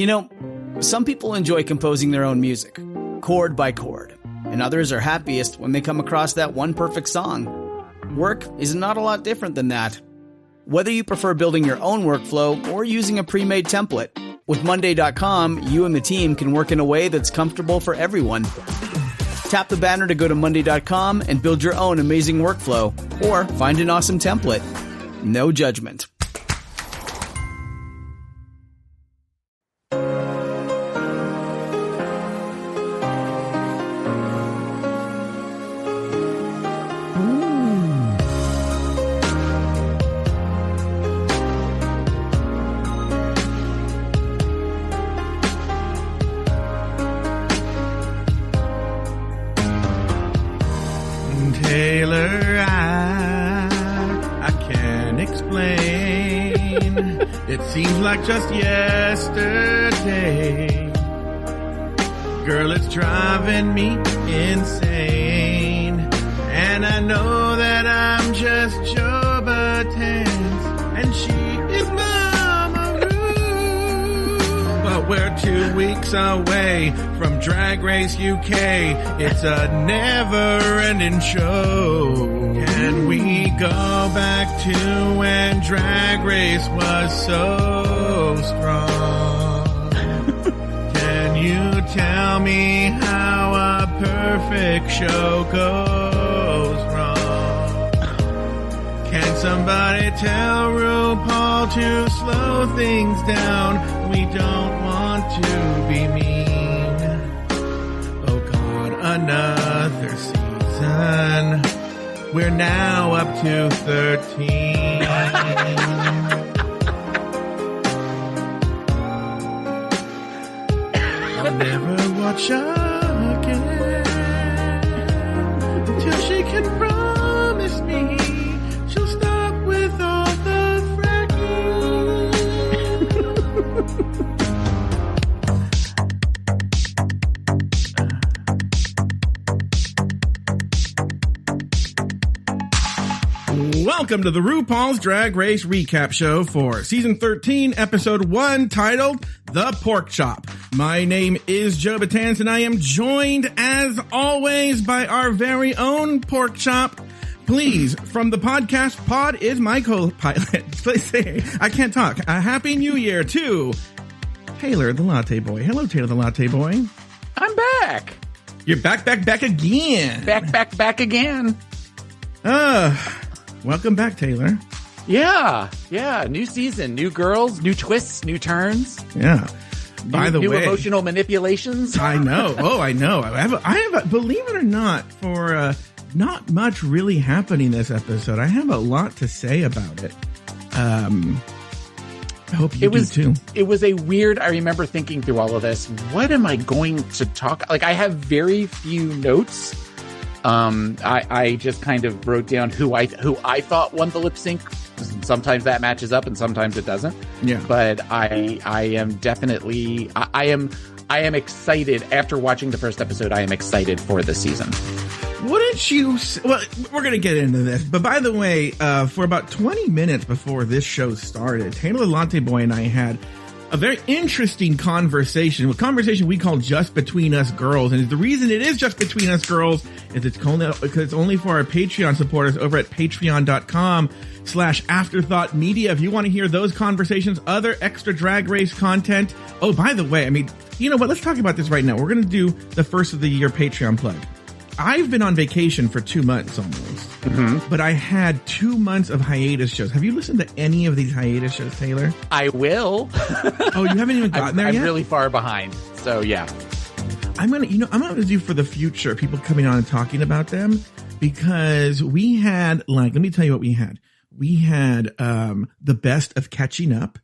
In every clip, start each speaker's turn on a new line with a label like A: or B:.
A: You know, some people enjoy composing their own music, chord by chord, and others are happiest when they come across that one perfect song. Work is not a lot different than that. Whether you prefer building your own workflow or using a pre-made template, with Monday.com, you and the team can work in a way that's comfortable for everyone. Tap the banner to go to Monday.com and build your own amazing workflow, or find an awesome template. No judgment.
B: Like just yesterday, girl, it's driving me insane, and I know that I'm just Joe Betance, and she is Mama Ru, but we're 2 weeks away from Drag Race UK. It's a never-ending show. Can we go back to when Drag Race was so strong? Can you tell me how a perfect show goes wrong? Can somebody tell RuPaul to slow things down? We don't want to be mean. Oh God, another season. We're now up to 13. I'll never watch again until she can promise me she'll stop with all the fracking. Welcome to the RuPaul's Drag Race Recap Show for Season 13, Episode 1, titled The Pork Chop. My name is Joe Betance, and I am joined, as always, by our very own Pork Chop. Please, from the podcast, Pod is my co-pilot. Please say, I can't talk. A Happy New Year to Taylor the Latte Boy. Hello, Taylor the Latte Boy.
C: I'm back.
B: You're back again.
C: Back again.
B: Welcome back, Taylor.
C: Yeah. New season, new girls, new twists, new turns.
B: Yeah. By the way,
C: new emotional manipulations.
B: I know. Oh, I know. I have. Believe it or not, for not much really happening this episode. I have a lot to say about it. I hope you do too.
C: It was a weird. I remember thinking through all of this. What am I going to talk? Like, I have very few notes. I just kind of wrote down who I thought won the lip sync. Sometimes that matches up and sometimes it doesn't. Yeah. But I am definitely, I am excited after watching the first episode. I am excited for the season.
B: Wouldn't you? Well, we're going to get into this. But by the way, for about 20 minutes before this show started, Taylor the Latte Boy and I had a very interesting conversation, a conversation we call Just Between Us Girls. And the reason it is Just Between Us Girls is it's only for our Patreon supporters over at patreon.com/afterthought media. If you want to hear those conversations, other extra Drag Race content. Oh, by the way, I mean, you know what? Let's talk about this right now. We're going to do the first of the year Patreon plug. I've been on vacation for 2 months almost, but I had 2 months of hiatus shows. Have you listened to any of these hiatus shows, Taylor?
C: I will.
B: Oh, you haven't even gotten there yet?
C: I'm really far behind. So yeah,
B: I'm gonna do for the future people coming on and talking about them, because we had, like, let me tell you what we had. We had the best of catching up.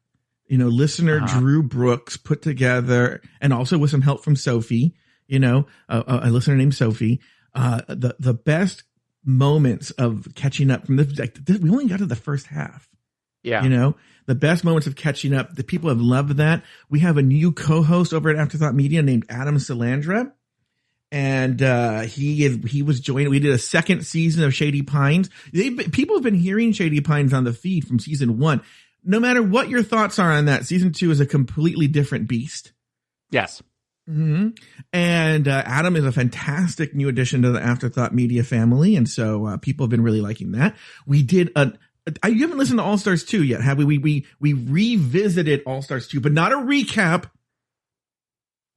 B: You know, listener Drew Brooks put together, and also with some help from Sophie. You know, a listener named Sophie. The best moments of catching up from this, we only got to the first half.
C: Yeah.
B: You know, the best moments of catching up. The people have loved that. We have a new co-host over at Afterthought Media named Adam Salandra. And, he was joining. We did a second season of Shady Pines. People have been hearing Shady Pines on the feed from season 1. no matter what your thoughts are on that, season 2 is a completely different beast.
C: Yes.
B: Mm-hmm. And Adam is a fantastic new addition to the Afterthought Media family, and so people have been really liking that. We did you haven't listened to All Stars 2 yet, have we? We revisited All Stars 2, but not a recap.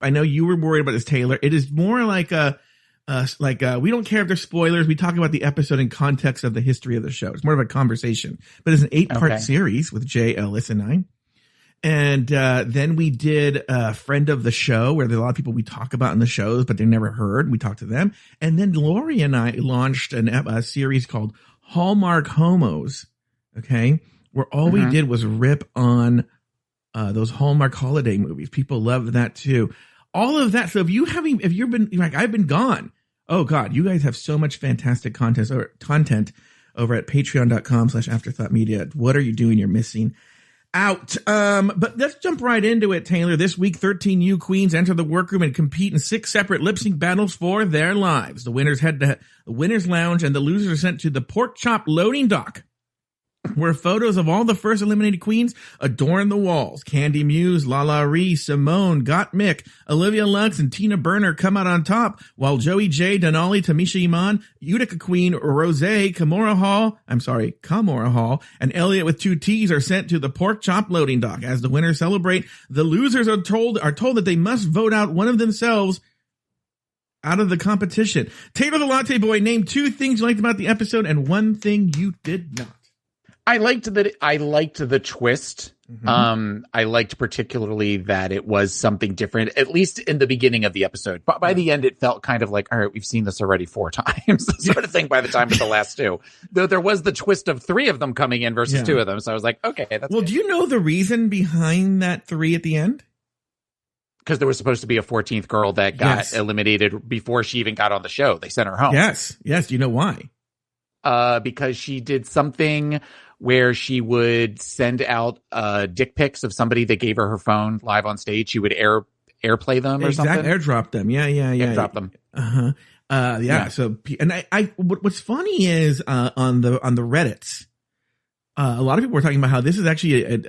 B: I know you were worried about this, Taylor. It is more like we don't care if there's spoilers. We talk about the episode in context of the history of the show. It's more of a conversation, but it's an 8-part series with Jay, Ellis, and I. And then we did a friend of the show, where there's a lot of people we talk about in the shows, but they never heard. We talked to them. And then Lori and I launched a series called Hallmark Homos, okay, where all we did was rip on those Hallmark holiday movies. People love that too. All of that. So if you've been like, I've been gone. Oh God, you guys have so much fantastic content over at patreon.com/afterthoughtmedia. What are you doing? You're missing out. But let's jump right into it, Taylor. This week, 13U queens enter the workroom and compete in 6 separate lip sync battles for their lives. The winners head to the winner's lounge, and the losers are sent to the pork chop loading dock, where photos of all the first eliminated queens adorn the walls. Candy Muse, Lala Ree, Simone, Gottmik, Olivia Lux, and Tina Burner come out on top, while Joey J, Denali, Tamisha Iman, Utica Queen, Rose, Kamora Hall, and Elliot with 2 T's are sent to the pork chop loading dock. As the winners celebrate, the losers are told that they must vote out one of themselves out of the competition. Taylor the Latte Boy, name 2 things you liked about the episode and 1 thing you did not.
C: I liked the twist. I liked particularly that it was something different, at least in the beginning of the episode. But by the end, it felt kind of like, all right, we've seen this already 4 times, sort of thing by the time of the last 2. Though there was the twist of 3 of them coming in versus 2 of them. So I was like, okay, that's good.
B: Do you know the reason behind that 3 at the end?
C: Because there was supposed to be a 14th girl that got eliminated before she even got on the show. They sent her home.
B: Yes. Do you know why?
C: Because she did something where she would send out dick pics of somebody that gave her phone live on stage. She would airplay them or something.
B: Airdrop them. Yeah.
C: Airdrop them.
B: So, and what's funny is on the Reddits, a lot of people were talking about how this is actually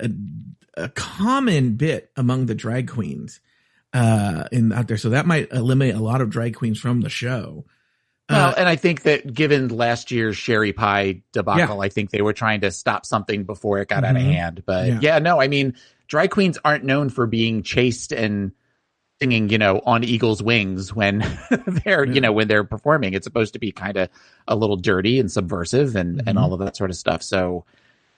B: a common bit among the drag queens out there. So that might eliminate a lot of drag queens from the show.
C: Well, and I think that given last year's Sherry Pie debacle, I think they were trying to stop something before it got out of hand. But I mean, drag queens aren't known for being chaste and singing, on eagle's wings when they're, when they're performing. It's supposed to be kind of a little dirty and subversive and all of that sort of stuff. So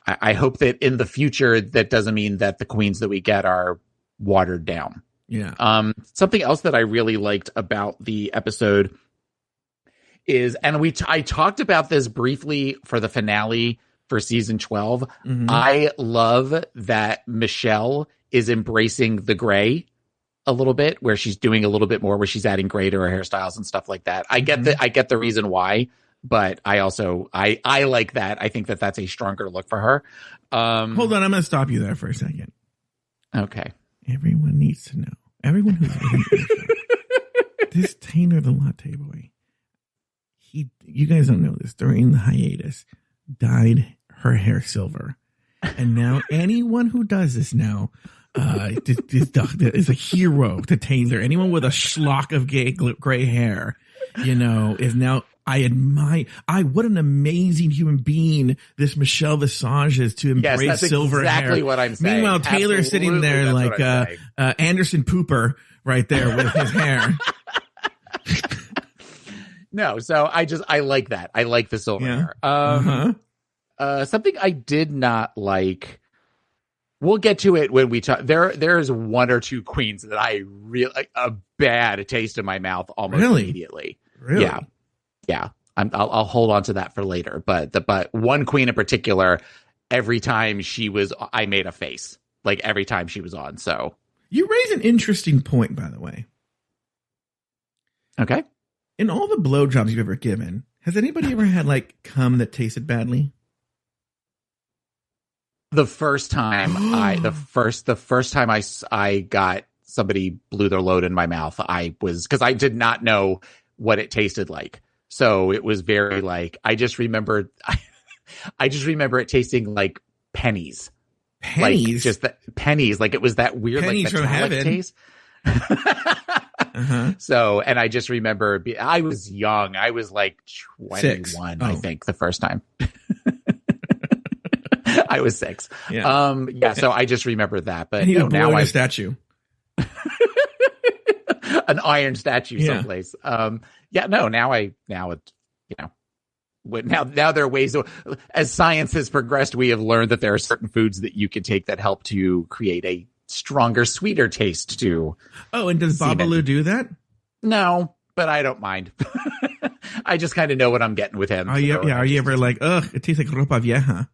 C: I hope that in the future, that doesn't mean that the queens that we get are watered down.
B: Yeah.
C: Something else that I really liked about the episode is, and I talked about this briefly for the finale for season 12. I love that Michelle is embracing the gray a little bit, where she's doing a little bit more, where she's adding gray to her hairstyles and stuff like that. I get the reason why, but I also, I like that. I think that that's a stronger look for her.
B: Hold on. I'm going to stop you there for a second.
C: Okay.
B: Everyone needs to know. Everyone who's this Taylor the Latte Boy, you guys don't know this, during the hiatus, dyed her hair silver. And now anyone who does this now is a hero to Taylor. Anyone with a schlock of gray hair, is now, I admire. What an amazing human being this Michelle Visage is to embrace silver hair.
C: Exactly what I'm saying.
B: Meanwhile, Taylor's sitting there like Anderson Pooper right there with his hair.
C: No, so I like that. I like the silver hair. Something I did not like. We'll get to it when we talk. There's 1 or 2 queens that I really like, a bad taste in my mouth almost immediately.
B: Really?
C: Yeah. I'll hold on to that for later. But one queen in particular, every time she was, I made a face. Like every time she was on. So
B: you raise an interesting point, by the way.
C: Okay.
B: In all the blowjobs you've ever given, has anybody ever had cum that tasted badly?
C: The first time the first time I got somebody blew their load in my mouth, because I did not know what it tasted like. So it was very I just remember it tasting like pennies.
B: Pennies?
C: Like, just the pennies. Like, it was that weird,
B: Pennies
C: like, metallic
B: from heaven.
C: taste. So, and I just remember I was young. I was like 21, I think, the first time. I was 6. Yeah. So I just remember that. But
B: now a statue.
C: An iron statue someplace. Now there are ways as science has progressed, we have learned that there are certain foods that you can take that help to create a stronger, sweeter taste to.
B: Oh, and does Babalu do that?
C: No, but I don't mind. I just kind of know what I'm getting with him.
B: Are you ever like, ugh, it tastes like ropa vieja?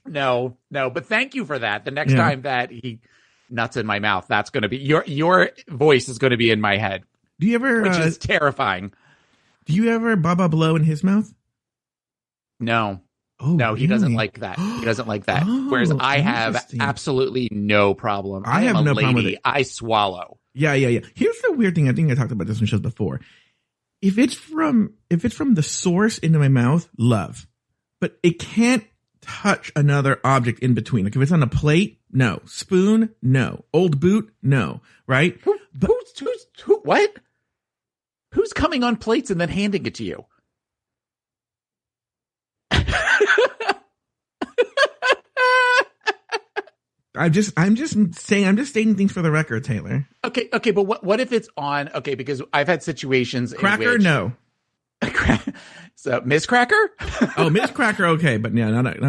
C: No, but thank you for that. The next time that he nuts in my mouth, that's going to be your voice is going to be in my head.
B: Do you ever,
C: which is terrifying.
B: Do you ever Baba blow in his mouth?
C: No.
B: Oh,
C: no, he
B: really?
C: doesn't like that. He doesn't like that. Whereas I have absolutely no problem.
B: I have no problem with it.
C: I swallow.
B: Yeah. Here's the weird thing. I think I talked about this on shows before. If it's from the source into my mouth, love. But it can't touch another object in between. Like if it's on a plate, no. Spoon, no. Old boot, no. Right?
C: What? Who's coming on plates and then handing it to you?
B: I'm just stating things for the record, Taylor.
C: Okay, but what if it's on? Okay, because I've had situations.
B: Cracker,
C: in which,
B: no.
C: So Miss Cracker?
B: Oh, Miss Cracker, okay, but yeah, not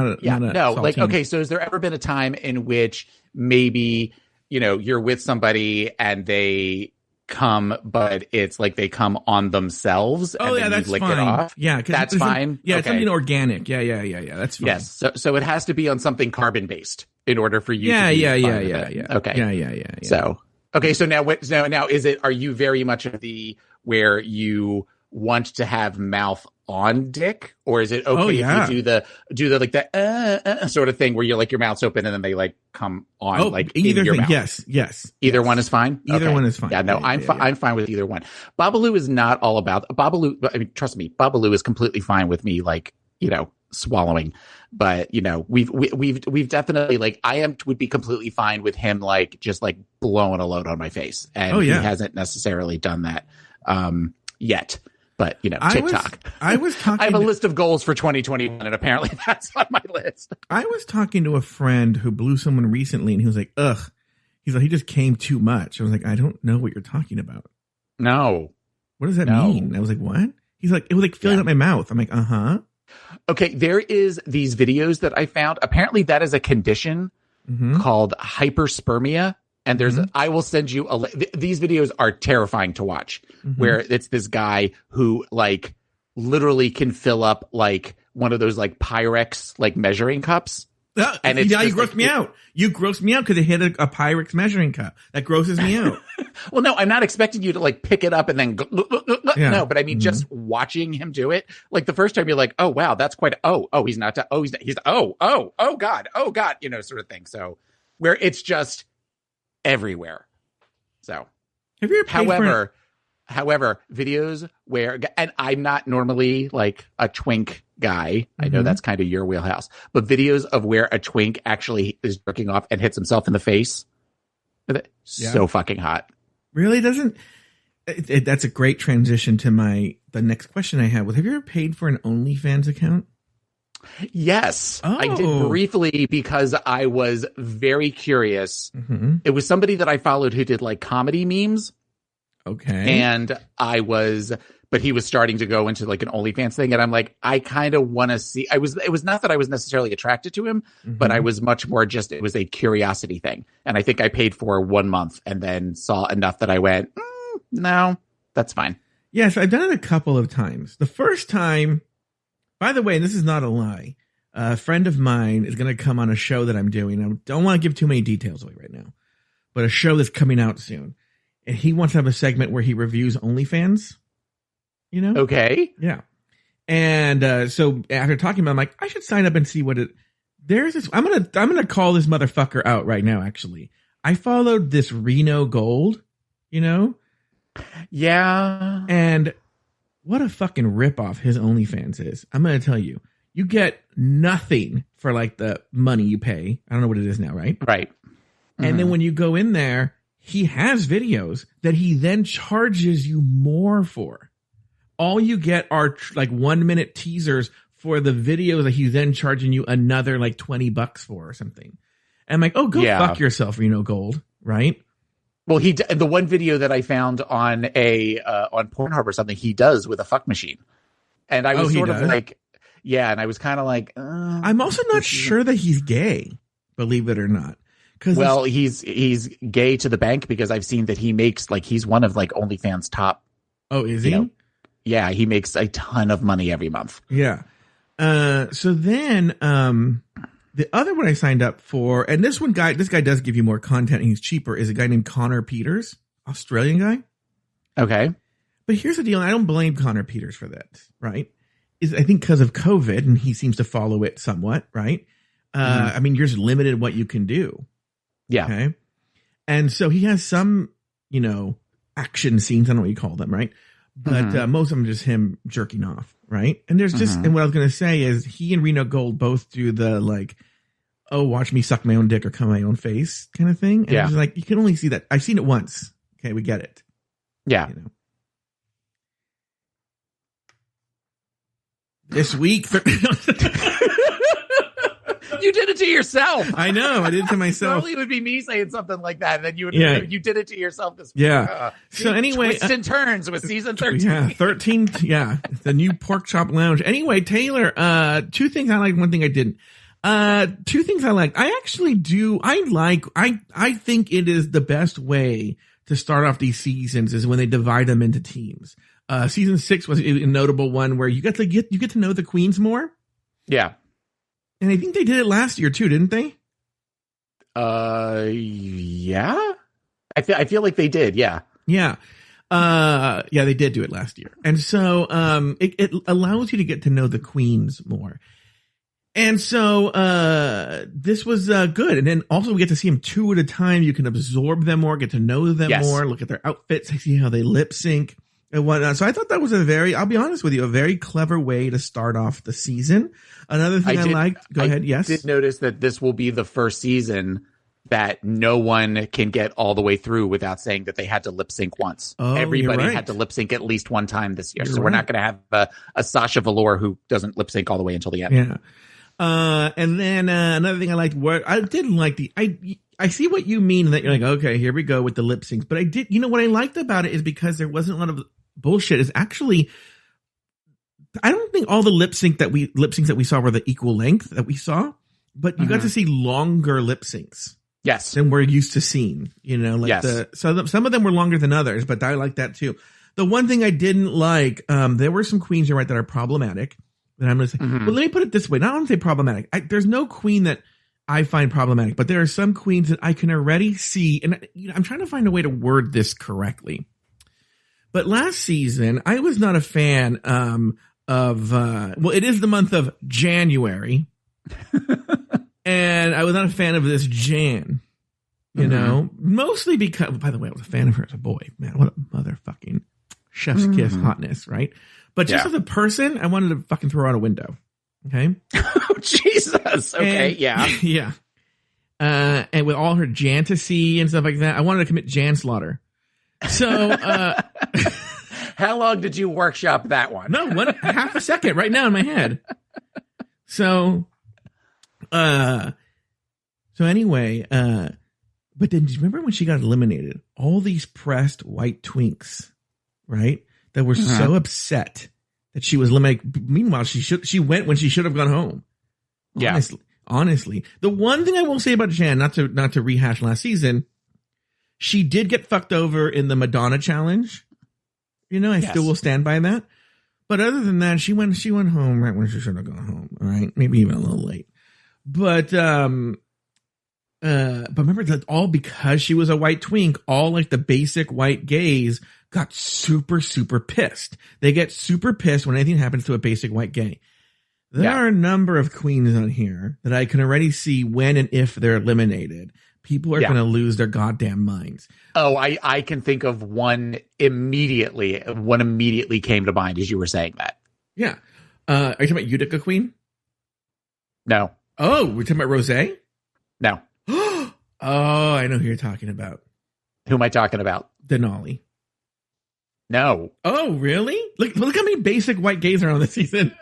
C: no. Like, okay, so has there ever been a time in which maybe you're with somebody and they come, but it's like they come on themselves?
B: Oh,
C: and then
B: that's
C: you lick
B: fine.
C: it off?
B: Yeah,
C: that's fine.
B: It's something organic. Yeah. That's fine.
C: Yes. So it has to be on something carbon based in order for you.
B: Yeah.
C: Okay.
B: Yeah.
C: So okay. So now are you very much of the where you want to have mouth on dick, or is it okay if you do the like the sort of thing where you're like your mouth's open and then they like come on like
B: either
C: in your
B: thing.
C: mouth?
B: Yes.
C: Either one is fine.
B: Either one is fine.
C: Yeah, no, I'm fine with either one. Babalu is not all about Babalu. I mean, trust me, Babalu is completely fine with me, like swallowing. But we've definitely like would be completely fine with him like just like blowing a load on my face, and he hasn't necessarily done that yet. But TikTok.
B: I was talking.
C: I have a list of goals for 2021, and apparently that's on my list.
B: I was talking to a friend who blew someone recently, and he was like, "Ugh." He's like, "He just came too much." I was like, "I don't know what you're talking about."
C: No.
B: What does that mean? I was like, "What?" He's like, "It was like filling up my mouth." I'm like, "Uh huh."
C: Okay, there is these videos that I found. Apparently, that is a condition called hyperspermia. And I will send you these videos are terrifying to watch, where it's this guy who like literally can fill up like one of those like Pyrex like measuring cups.
B: And you grossed me out. You grossed me out because it hit a Pyrex measuring cup. That grosses me out.
C: Well, no, I'm not expecting you to like pick it up and then no, but I mean just watching him do it. Like the first time you're like, oh wow, that's quite he's not he's God, sort of thing. So where it's just everywhere. So
B: have you ever
C: however, videos where, and I'm not normally like a twink guy. I know that's kind of your wheelhouse, but videos of where a twink actually is jerking off and hits himself in the face. So fucking hot.
B: Really doesn't. That's a great transition to the next question I have. Have you ever paid for an OnlyFans account?
C: Yes, I did briefly because I was very curious. It was somebody that I followed who did like comedy memes.
B: Okay.
C: And but he was starting to go into like an OnlyFans thing. And I'm like, I kind of want to see, it was not that I was necessarily attracted to him, but I was much more just, it was a curiosity thing. And I think I paid for 1 month and then saw enough that I went, no, that's fine.
B: Yes, I've done it a couple of times. The first time, by the way, this is not a lie. A friend of mine is going to come on a show that I'm doing. I don't want to give too many details away right now, but a show that's coming out soon. And he wants to have a segment where he reviews OnlyFans.
C: Okay.
B: Yeah. And so after talking about it, I'm like, I should sign up and see what there's this. I'm gonna call this motherfucker out right now, actually. I followed this Reno Gold,
C: Yeah.
B: And what a fucking ripoff his OnlyFans is. I'm going to tell you, you get nothing for like the money you pay. I don't know what it is now, right?
C: Right. Mm-hmm.
B: And then when you go in there, he has videos that he then charges you more for. All you get are like 1 minute teasers for the videos that he's then charging you another like $20 for or something. And I'm like, oh, go fuck yourself, Reno Gold, right?
C: Well, the one video that I found on on Pornhub or something, he does with a fuck machine, and I was sort of like, and I was kind of like,
B: I'm also not sure that he's gay, believe it or not.
C: Well, he's gay to the bank, because I've seen that he makes like he's one of like OnlyFans top.
B: Oh, is he?
C: Yeah, he makes a ton of money every month.
B: Yeah. So then, the other one I signed up for, and this guy does give you more content and he's cheaper, is a guy named Connor Peters, Australian guy.
C: Okay.
B: But here's the deal. And I don't blame Connor Peters for that, right? I think because of COVID, and he seems to follow it somewhat, right? I mean, you're just limited what you can do.
C: Yeah.
B: Okay. And so he has some, action scenes. I don't know what you call them, right? But most of them just him jerking off, right? And there's just, and what I was going to say is he and Reno Gold both do the like, oh, watch me suck my own dick or come my own face kind of thing. And it's like, you can only see that. I've seen it once. Okay, we get it.
C: Yeah.
B: This week.
C: You did it to yourself.
B: I know. I did it to myself.
C: Normally it would be me saying something like that, and then you did it to yourself this week.
B: Yeah. So anyway,
C: twists and turns with season 13.
B: Yeah, 13. Yeah, the new Pork Chop Lounge. Anyway, Taylor. 2 things I liked. 1 thing I didn't. 2 things I liked. I actually do. I think it is the best way to start off these seasons is when they divide them into teams. Season 6 was a notable one where you get to know the queens more.
C: Yeah.
B: And I think they did it last year too, didn't they?
C: Yeah. I feel like they did. Yeah.
B: Yeah. They did do it last year. And so, it allows you to get to know the queens more. And so, this was, good. And then also we get to see them 2 at a time. You can absorb them more, get to know them more, look at their outfits, see how they lip sync and whatnot. So I thought that was I'll be honest with you, a very clever way to start off the season. Another thing I liked, go ahead. Yes.
C: I did notice that this will be the first season that no one can get all the way through without saying that they had to lip sync once.
B: Oh,
C: everybody had to lip sync at least one time this year. We're not going to have a Sasha Velour who doesn't lip sync all the way until the end.
B: Yeah. And then, another thing I liked, I didn't like I see what you mean that you're like, okay, here we go with the lip syncs. But I did, what I liked about it is because there wasn't a lot of bullshit. Is actually, I don't think all the lip syncs that we saw were the equal length that we saw, but you got to see longer lip syncs.
C: Yes.
B: Than we're used to seeing, some of them were longer than others, but I like that too. The one thing I didn't like, there were some queens, you're right, that are problematic. And I'm going to say, but let me put it this way. Not only say problematic. There's no queen that I find problematic, but there are some queens that I can already see. And I'm trying to find a way to word this correctly. But last season, I was not a fan, it is the month of January. And I was not a fan of this Jan, mostly because, by the way, I was a fan of her as a boy. Man, what a motherfucking chef's kiss hotness, right? But just as a person, I wanted to fucking throw her out a window. Okay.
C: Oh, Jesus. Okay.
B: Yeah. And with all her jantasy and stuff like that, I wanted to commit Janslaughter. So,
C: how long did you workshop that one?
B: No, half a second right now in my head. So anyway, but then do you remember when she got eliminated? All these pressed white twinks, right? That were so upset that she was eliminated. Meanwhile, she went when she should have gone home.
C: Yeah.
B: Honestly, the one thing I will say about Jan, not to rehash last season, she did get fucked over in the Madonna challenge. I still will stand by that. But other than that, she went home right when she should have gone home. All right, maybe even a little late. But remember that all because she was a white twink, all like the basic white gays got super, super pissed. They get super pissed when anything happens to a basic white gay. There are a number of queens on here that I can already see when and if they're eliminated, people are going to lose their goddamn minds.
C: Oh, I can think of one immediately. One immediately came to mind as you were saying that.
B: Yeah. Are you talking about Utica Queen?
C: No.
B: Oh, we're talking about Rosé?
C: No.
B: Oh, I know who you're talking about.
C: Who am I talking about?
B: Denali.
C: No.
B: Oh, really? Look how many basic white gays are on this season.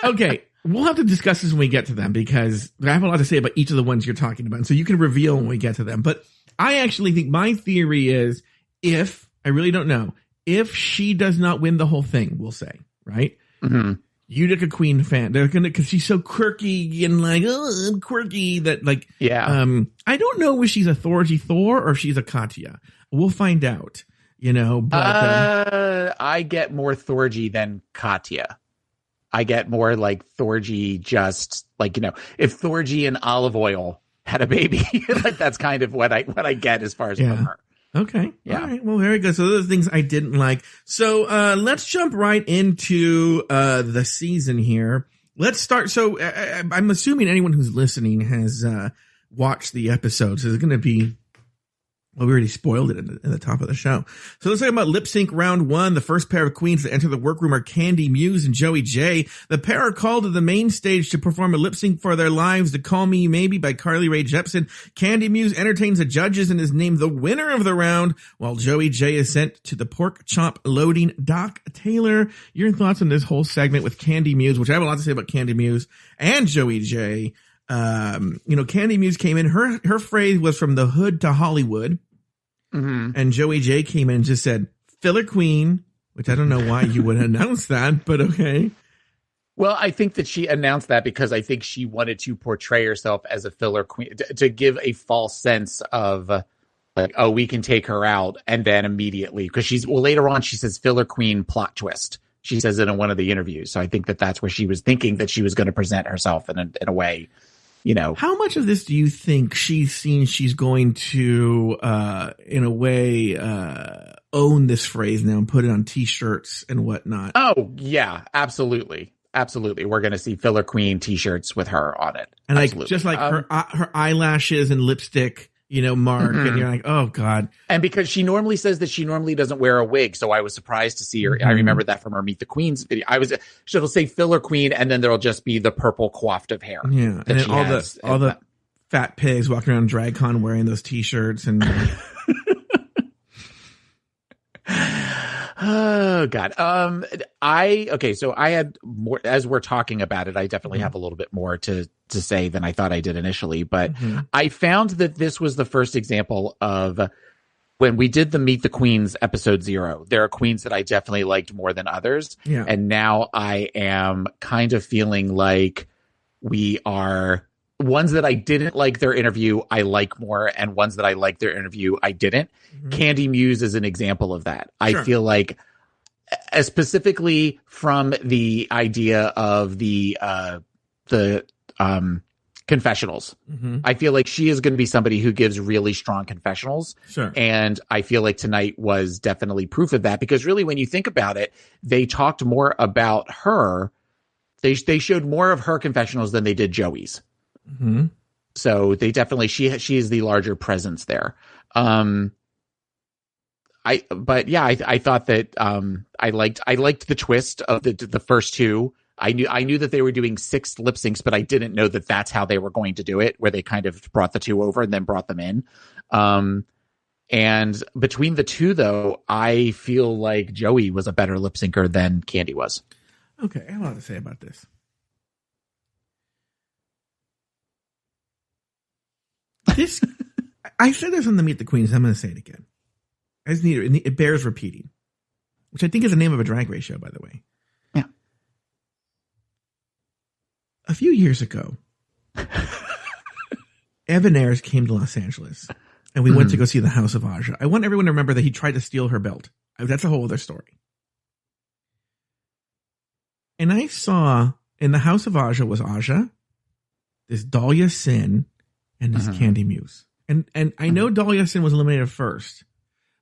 B: Okay, we'll have to discuss this when we get to them because I have a lot to say about each of the ones you're talking about. And so you can reveal when we get to them. But I actually think my theory is I really don't know, if she does not win the whole thing, we'll say, right?
C: Mm-hmm.
B: Utica Queen fan, they're gonna, because she's so quirky and like, oh, I'm quirky that like, I don't know if she's a Thorgy Thor or if she's a Katya. We'll find out, but
C: I get more Thorgy than Katya. I get more like Thorgy, just like, if Thorgy and Olive Oil had a baby, like that's kind of what I get as far as from her.
B: Okay. Yeah. All right. Well, very good. So those are things I didn't like. So let's jump right into the season here. Let's start. So I'm assuming anyone who's listening has watched the episode. So it's going to be, well, we already spoiled it in the top of the show. So let's talk about lip sync round 1. The first pair of queens that enter the workroom are Candy Muse and Joey J. The pair are called to the main stage to perform a lip sync for their lives to Call Me Maybe by Carly Rae Jepsen. Candy Muse entertains the judges and is named the winner of the round, while Joey J is sent to the pork chop loading dock. Taylor, your thoughts on this whole segment with Candy Muse, which I have a lot to say about Candy Muse and Joey J. Candy Muse came in, her phrase was from the hood to Hollywood. Mm-hmm. And Joey J came in and just said, filler queen, which I don't know why you would announce that, but okay.
C: Well, I think that she announced that because I think she wanted to portray herself as a filler queen, to give a false sense of like, oh, we can take her out. And then immediately, because later on, she says filler queen plot twist. She says it in one of the interviews. So I think that that's where she was thinking that she was going to present herself in a way.
B: How much of this do you think she's seen she's going to, in a way, own this phrase now and put it on t-shirts and whatnot?
C: Oh, yeah, absolutely. Absolutely. We're going to see filler queen t-shirts with her on it.
B: And
C: absolutely.
B: like, just like her eyelashes and lipstick, mark, mm-hmm. and you're like, oh God.
C: And because she normally says that she normally doesn't wear a wig. So I was surprised to see her. Mm-hmm. I remember that from her Meet the Queens video. She'll say filler queen and then there'll just be the purple coiffed of hair.
B: Yeah. And then all the fat pigs walking around DragCon wearing those t-shirts and.
C: Oh God. So I had more, as we're talking about it, I definitely have a little bit more to say than I thought I did initially, but I found that this was the first example of when we did the Meet the Queens episode 0, there are queens that I definitely liked more than others. Yeah. And now I am kind of feeling like we are ones that I didn't like their interview, I like more, and ones that I like their interview, I didn't. Mm-hmm. Candy Muse is an example of that. Sure. I feel like, specifically from the idea of the confessionals, mm-hmm. I feel like she is going to be somebody who gives really strong confessionals. Sure. And I feel like tonight was definitely proof of that, because really, when you think about it, they talked more about her. They showed more of her confessionals than they did Joey's. Mm-hmm. So they definitely, she is the larger presence there. I thought that I liked the twist of the first two. I knew that they were doing 6 lip syncs, but I didn't know that that's how they were going to do it, where they kind of brought the 2 over and then brought them in. And between the 2, though, I feel like Joey was a better lip syncer than Candy was.
B: Okay, I have a lot to say about this. I said this on the Meet the Queens. I'm going to say it again. I just need it. It bears repeating, which I think is the name of a Drag Race show, by the way.
C: Yeah.
B: A few years ago, Evan Ayres came to Los Angeles, and we went to go see the House of Aja. I want everyone to remember that he tried to steal her belt. That's a whole other story. And I saw in the House of Aja was Aja, this Dahlia Sin, and this Candy Muse. And I know Dahlia Sin was eliminated first,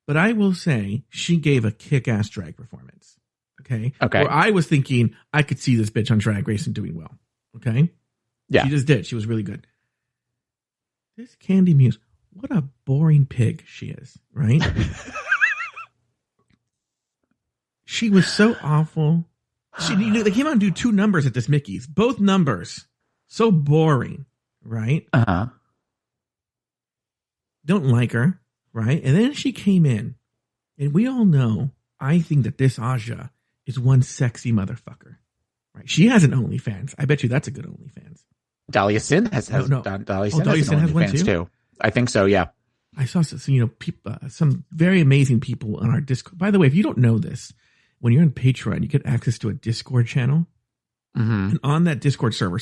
B: but I will say she gave a kick-ass drag performance. Okay.
C: Okay.
B: Where I was thinking I could see this bitch on Drag Race and doing well. Okay.
C: Yeah.
B: She just did. She was really good. This Candy Muse, what a boring pig she is, right? She was so awful. They came out and do 2 numbers at this Mickey's. Both numbers. So boring, right?
C: Uh-huh.
B: Don't like her, right? And then she came in, and we all know, I think that this Aja is one sexy motherfucker, right? She has an OnlyFans. I bet you that's a good OnlyFans.
C: Dahlia Sin has Dahlia Sin has one too. I think so. Yeah.
B: I saw some, some very amazing people on our Discord. By the way, if you don't know this, when you're on Patreon, you get access to a Discord channel.
C: Mm-hmm.
B: And on that Discord server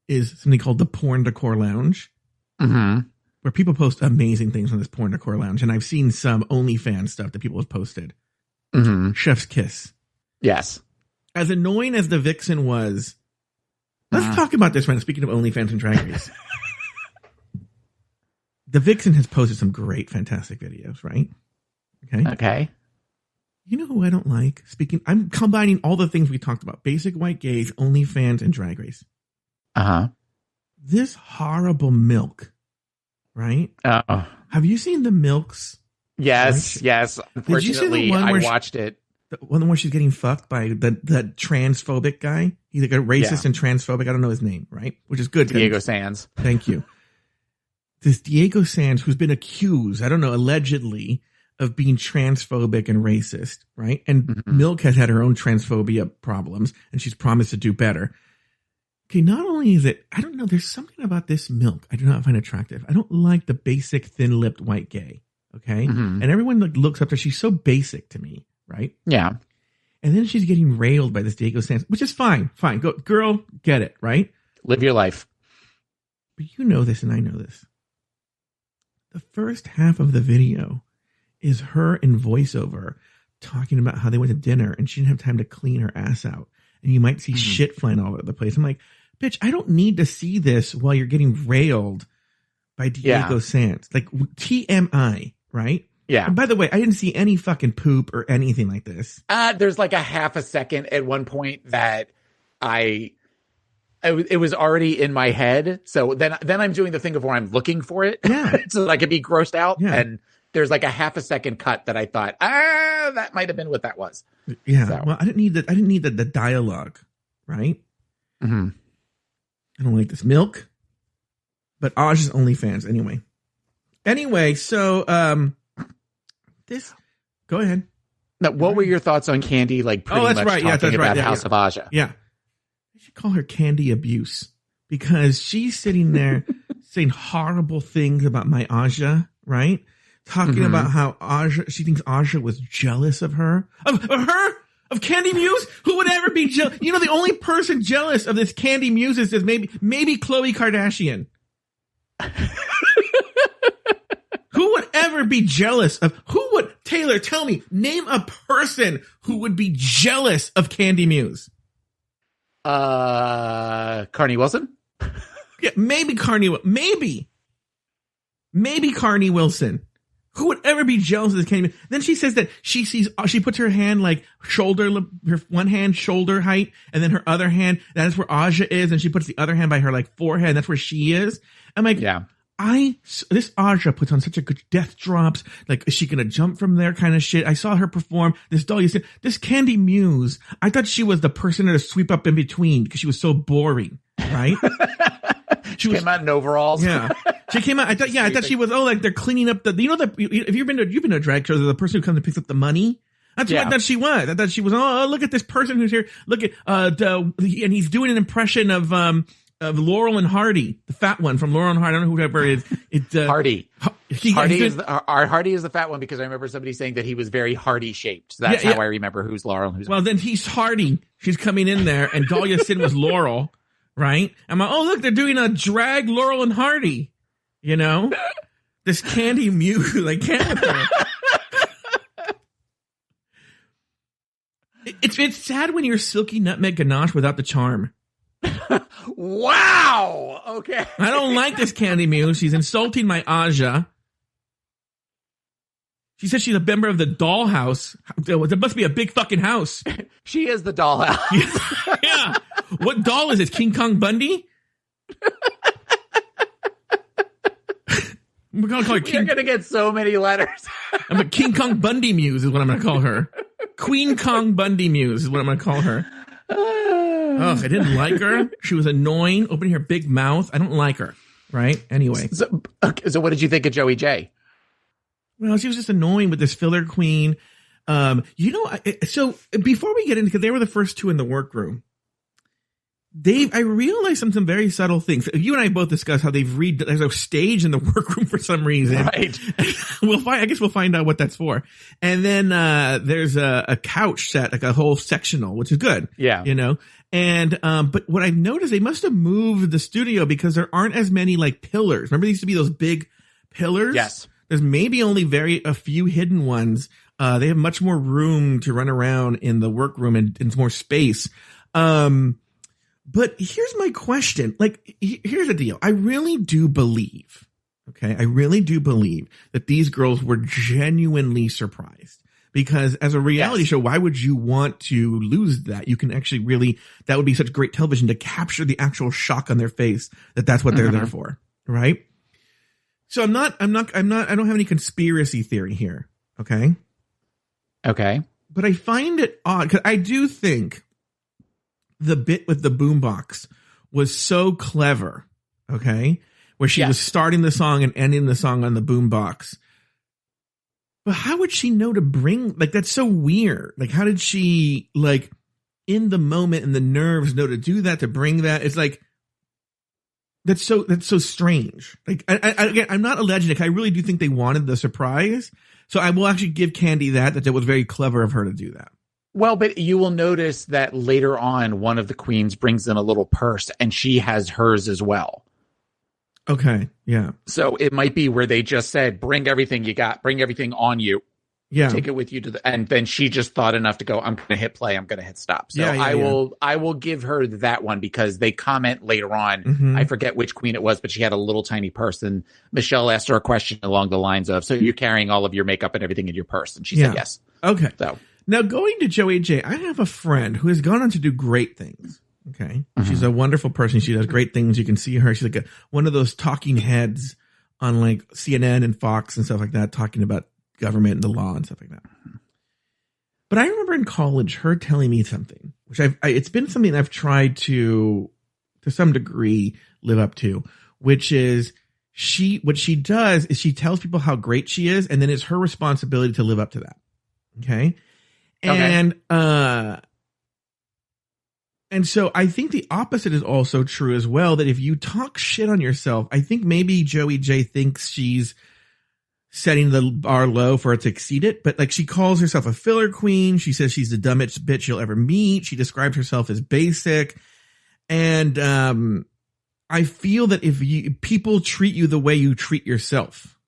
B: is something called the Porn Decor Lounge, where people post amazing things on this Porn Decor Lounge. And I've seen some OnlyFans stuff that people have posted. Chef's kiss.
C: Yes.
B: As annoying as the Vixen was, let's talk about this right now. Speaking of OnlyFans and Drag Race. The Vixen has posted some great, fantastic videos, right?
C: Okay.
B: You know who I don't like? I'm combining all the things we talked about. Basic white gays, OnlyFans, and Drag Race.
C: Uh-huh.
B: This horrible Milk, right? Have you seen the Milks?
C: Yes, right? Yes. Unfortunately, I watched it.
B: The one where she's getting fucked by the transphobic guy. He's like a racist and transphobic. I don't know his name, right? Which is good.
C: Diego Sands.
B: Thank you. This Diego Sands, who's been accused, I don't know, allegedly, of being transphobic and racist, right? And Milk has had her own transphobia problems, and she's promised to do better. Okay, not only is it, I don't know, there's something about this Milk I do not find attractive. I don't like the basic thin-lipped white gay, okay? And everyone looks up to her. She's so basic to me, right?
C: Yeah.
B: And then she's getting railed by this Diego Sands, which is fine. Go, girl, get it, right?
C: Live your life.
B: But you know this, and I know this. The first half of the video is her in voiceover talking about how they went to dinner and she didn't have time to clean her ass out. And you might see shit flying all over the place. I'm like, bitch, I don't need to see this while you're getting railed by Diego Sands. Like, TMI, right?
C: Yeah.
B: And by the way, I didn't see any fucking poop or anything like this.
C: There's like a half a second at one point that it was already in my head. So then I'm doing the thing of where I'm looking for it.
B: Yeah.
C: So that I could be grossed out.
B: Yeah.
C: And there's like a half a second cut that I thought, that might have been what that was.
B: Yeah.
C: So.
B: Well, I didn't need the dialogue, right?
C: Mm-hmm.
B: I don't like this Milk, but Aj is OnlyFans anyway. So, go ahead.
C: Now, what were your thoughts on Candy? Like pretty much talking about House of Aja.
B: Yeah. I should call her Candy Abuse because she's sitting there saying horrible things about my Aja, right? Talking about how she thinks Aja was jealous of her. Of Candy Muse? Who would ever be jealous? You know, the only person jealous of this Candy Muse is maybe Khloe Kardashian. Who would ever be jealous of, Taylor, tell me, name a person who would be jealous of Candy Muse.
C: Carney Wilson?
B: Yeah, maybe Carney Wilson. Who would ever be jealous of this Candy Muse? Then she says that she puts her hand like her one hand shoulder height, and then her other hand, that is where Aja is, and she puts the other hand by her like forehead, and that's where she is. I'm like,
C: yeah.
B: This Aja puts on such a good death drops. Like, is she going to jump from there kind of shit? I saw her perform this this Candy Muse. I thought she was the person to sweep up in between because she was so boring, right?
C: She came out in overalls.
B: Yeah. She came out. I thought she was, like they're cleaning up if you've been to a drag show, the person who comes and picks up the money. That's what I thought she was. I thought she was, look at this person who's here. Look at, and he's doing an impression of Laurel and Hardy, the fat one from Laurel and Hardy. I don't know whoever it is. It's
C: Hardy. Hardy is the fat one because I remember somebody saying that he was very Hardy shaped. So that's how I remember who's Laurel and who's.
B: Well, then he's Hardy. She's coming in there, and Dahlia Sin was Laurel, right? I'm like, look, they're doing a drag Laurel and Hardy. You know, this Candy Muse, like can't. It's sad when you're Silky Nutmeg Ganache without the charm.
C: Wow. Okay.
B: I don't like this Candy Muse. She's insulting my Aja. She says she's a member of the dollhouse. There must be a big fucking house.
C: She is the dollhouse.
B: Yeah. What doll is it? King Kong Bundy? We're going to call her
C: You're going to get so many letters.
B: I'm a King Kong Bundy Muse is what I'm going to call her. Queen Kong Bundy Muse is what I'm going to call her. Oh, I didn't like her. She was annoying, opening her big mouth. I don't like her. Right? Anyway.
C: So what did you think of Joey J?
B: Well, she was just annoying with this filler queen. So before we get into, because they were the first two in the workroom, I realized some very subtle things. You and I both discussed how there's a stage in the workroom for some reason.
C: Right.
B: I guess we'll find out what that's for. And then, there's a couch set, like a whole sectional, which is good.
C: Yeah.
B: You know? And, but what I've noticed, they must have moved the studio because there aren't as many like pillars. Remember there used to be those big pillars?
C: Yes.
B: There's maybe only a few hidden ones. They have much more room to run around in the workroom and more space. But here's my question. Like, here's the deal. I really do believe, that these girls were genuinely surprised. Because as a reality show, why would you want to lose that? You can actually that would be such great television to capture the actual shock on their face that's what they're there for. Right? So I don't have any conspiracy theory here. Okay.
C: Okay.
B: But I find it odd because I do think the bit with the boombox was so clever. Okay. Where she was starting the song and ending the song on the boombox. But how would she know to bring, like, that's so weird. Like, how did she, like, in the moment and the nerves know to do that, to bring that? It's like, that's so strange. Like, again, I'm not alleging it. I really do think they wanted the surprise. So I will actually give Candy that was very clever of her to do that.
C: Well, but you will notice that later on, one of the queens brings in a little purse and she has hers as well.
B: Okay. Yeah.
C: So it might be where they just said, bring everything you got, bring everything on you.
B: Yeah.
C: Take it with you and then she just thought enough to go, I'm going to hit play. I'm going to hit stop. So I will give her that one because they comment later on.
B: Mm-hmm.
C: I forget which queen it was, but she had a little tiny purse and Michelle asked her a question along the lines of, so you're carrying all of your makeup and everything in your purse? And she said yes.
B: Okay.
C: So
B: now going to Joey J, I have a friend who has gone on to do great things. Okay. Mm-hmm. She's a wonderful person. She does great things. You can see her. She's like one of those talking heads on like CNN and Fox and stuff like that, talking about government and the law and stuff like that. But I remember in college her telling me something, which it's been something I've tried to some degree live up to, which is what she does is she tells people how great she is. And then it's her responsibility to live up to that. Okay. And so I think the opposite is also true as well, that if you talk shit on yourself, I think maybe Joey J thinks she's setting the bar low for her to exceed it. But like she calls herself a filler queen. She says she's the dumbest bitch you'll ever meet. She describes herself as basic. And I feel that people treat you the way you treat yourself.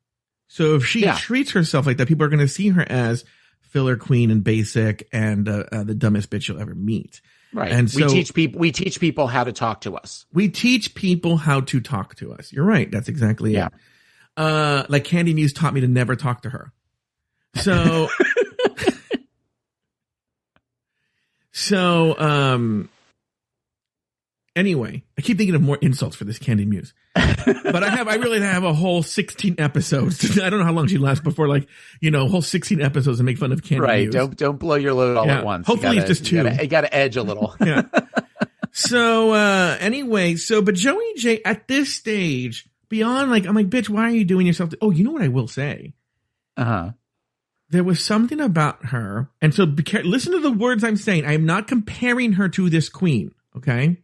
B: So if she treats herself like that, people are going to see her as filler queen and basic and the dumbest bitch you'll ever meet.
C: Right.
B: And so
C: we teach people how to talk to us.
B: We teach people how to talk to us. You're right. That's exactly it. Like Candy Muse taught me to never talk to her. So, anyway, I keep thinking of more insults for this Candy Muse, but I really have a whole 16 episodes. I don't know how long she lasts before, like, a whole 16 episodes to make fun of Candy Muse.
C: Right. Don't blow your load all at once.
B: Hopefully it's just two.
C: You got to edge a little.
B: Yeah. So, anyway, but Joey J at this stage, beyond I'm like, bitch, why are you doing yourself? Oh, you know what I will say? There was something about her. And so listen to the words I'm saying. I am not comparing her to this queen. Okay.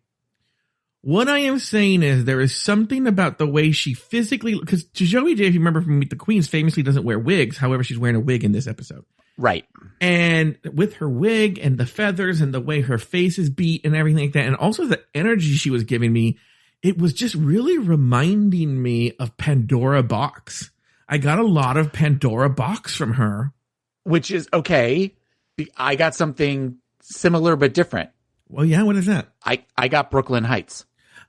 B: What I am saying is there is something about the way she physically, because Joey J, if you remember from Meet the Queens, famously doesn't wear wigs. However, she's wearing a wig in this episode.
C: Right.
B: And with her wig and the feathers and the way her face is beat and everything like that. And also the energy she was giving me, it was just really reminding me of Pandora Box. I got a lot of Pandora Box from her.
C: Which is okay. I got something similar but different.
B: Well, yeah, what is that?
C: I got Brooklyn Heights.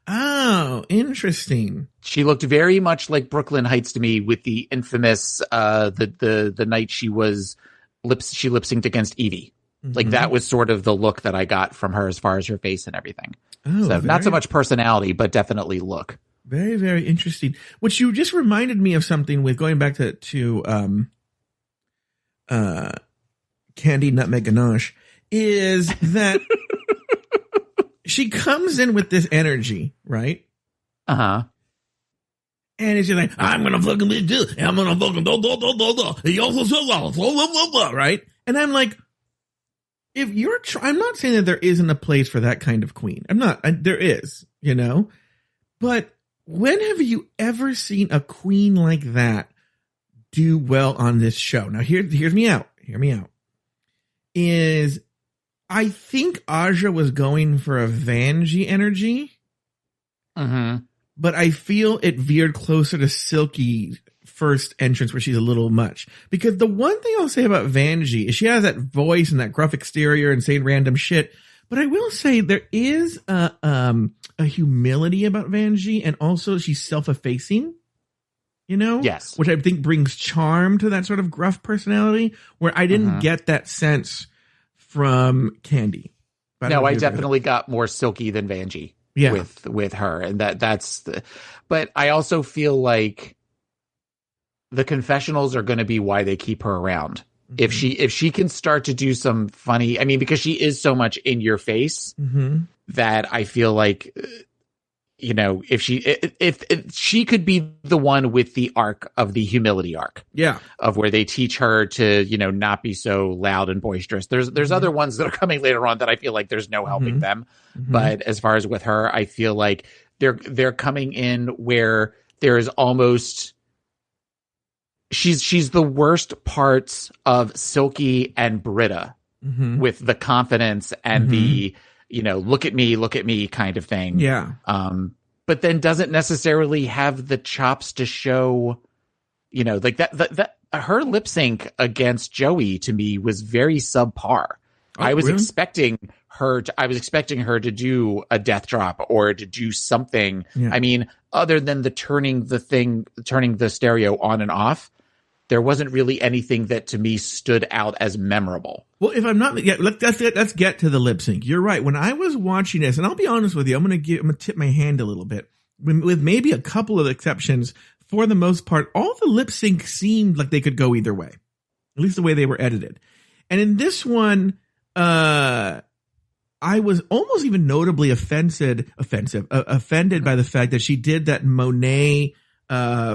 B: Oh, interesting.
C: She looked very much like Brooklyn Heights to me, with the infamous the night she lip synced against Evie.
B: Mm-hmm.
C: Like that was sort of the look that I got from her as far as her face and everything.
B: Oh,
C: so not so much personality, but definitely look.
B: Very, very interesting. Which you just reminded me of something with going back to Candy Nutmeg Ganache, is that she comes in with this energy, right?
C: Uh-huh.
B: And it's just like, I'm gonna fucking be this, I'm gonna fucking right? And I'm like, if you're I'm not saying that there isn't a place for that kind of queen. There is, but when have you ever seen a queen like that do well on this show? Now, hear me out. Is I think Aja was going for a Vanjie energy, but I feel it veered closer to Silky first entrance, where she's a little much. Because the one thing I'll say about Vanjie is she has that voice and that gruff exterior and saying random shit. But I will say there is a humility about Vanjie, and also she's self-effacing,
C: Yes.
B: Which I think brings charm to that sort of gruff personality, where I didn't get that sense from Candy.
C: No, I definitely got more Silky than Vanjie with her. And but I also feel like the confessionals are going to be why they keep her around. If she can start to do some funny, because she is so much in your face that I feel like, if she could be the one with the arc of the humility arc, of where they teach her to, not be so loud and boisterous. There's other ones that are coming later on that I feel like there's no helping them. But as far as with her, I feel like they're coming in where there is almost, she's the worst parts of Silky and Britta with the confidence and the, look at me kind of thing.
B: Yeah.
C: But then doesn't necessarily have the chops to show, like that her lip sync against Joey to me was very subpar. I was expecting her to do a death drop or to do something. Yeah. Other than the turning the stereo on and off, there wasn't really anything that to me stood out as memorable.
B: Well, if I'm not, let's get to the lip sync. You're right. When I was watching this, and I'll be honest with you, I'm going to tip my hand a little bit. With maybe a couple of exceptions, for the most part, all the lip sync seemed like they could go either way, at least the way they were edited. And in this one, I was almost even notably offended by the fact that she did that Monet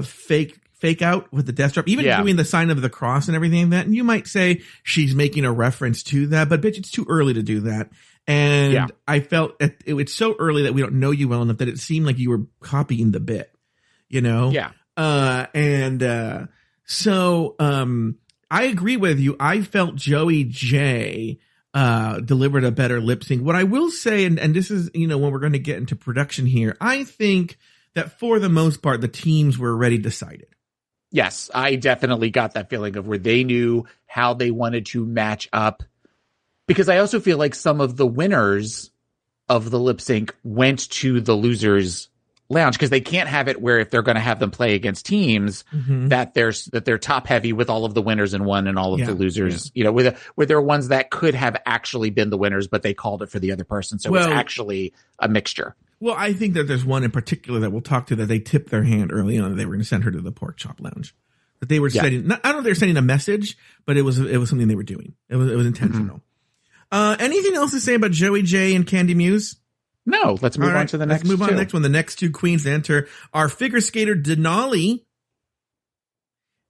B: fake out with the death drop, even doing the sign of the cross and everything like that. And you might say she's making a reference to that, but bitch, it's too early to do that. And I felt it's so early that we don't know you well enough that it seemed like you were copying the bit, Yeah. So I agree with you. I felt Joey J delivered a better lip sync. What I will say, and this is, when we're going to get into production here, I think that for the most part, the teams were already decided.
C: Yes, I definitely got that feeling of where they knew how they wanted to match up. Because I also feel like some of the winners of the lip sync went to the losers lounge, because they can't have it where if they're going to have them play against teams that they're top heavy with all of the winners in one and all of the losers, where there are ones that could have actually been the winners, but they called it for the other person. So it's actually a mixture.
B: Well, I think that there's one in particular that we'll talk to that they tipped their hand early on that they were going to send her to the pork chop lounge. That they were sending, I don't know if they were sending a message, but it was something they were doing. It was intentional. Anything else to say about Joey J and Candy Muse?
C: No, let's move on to the next.
B: Let's move on to the next one. The next two queens to enter are figure skater Denali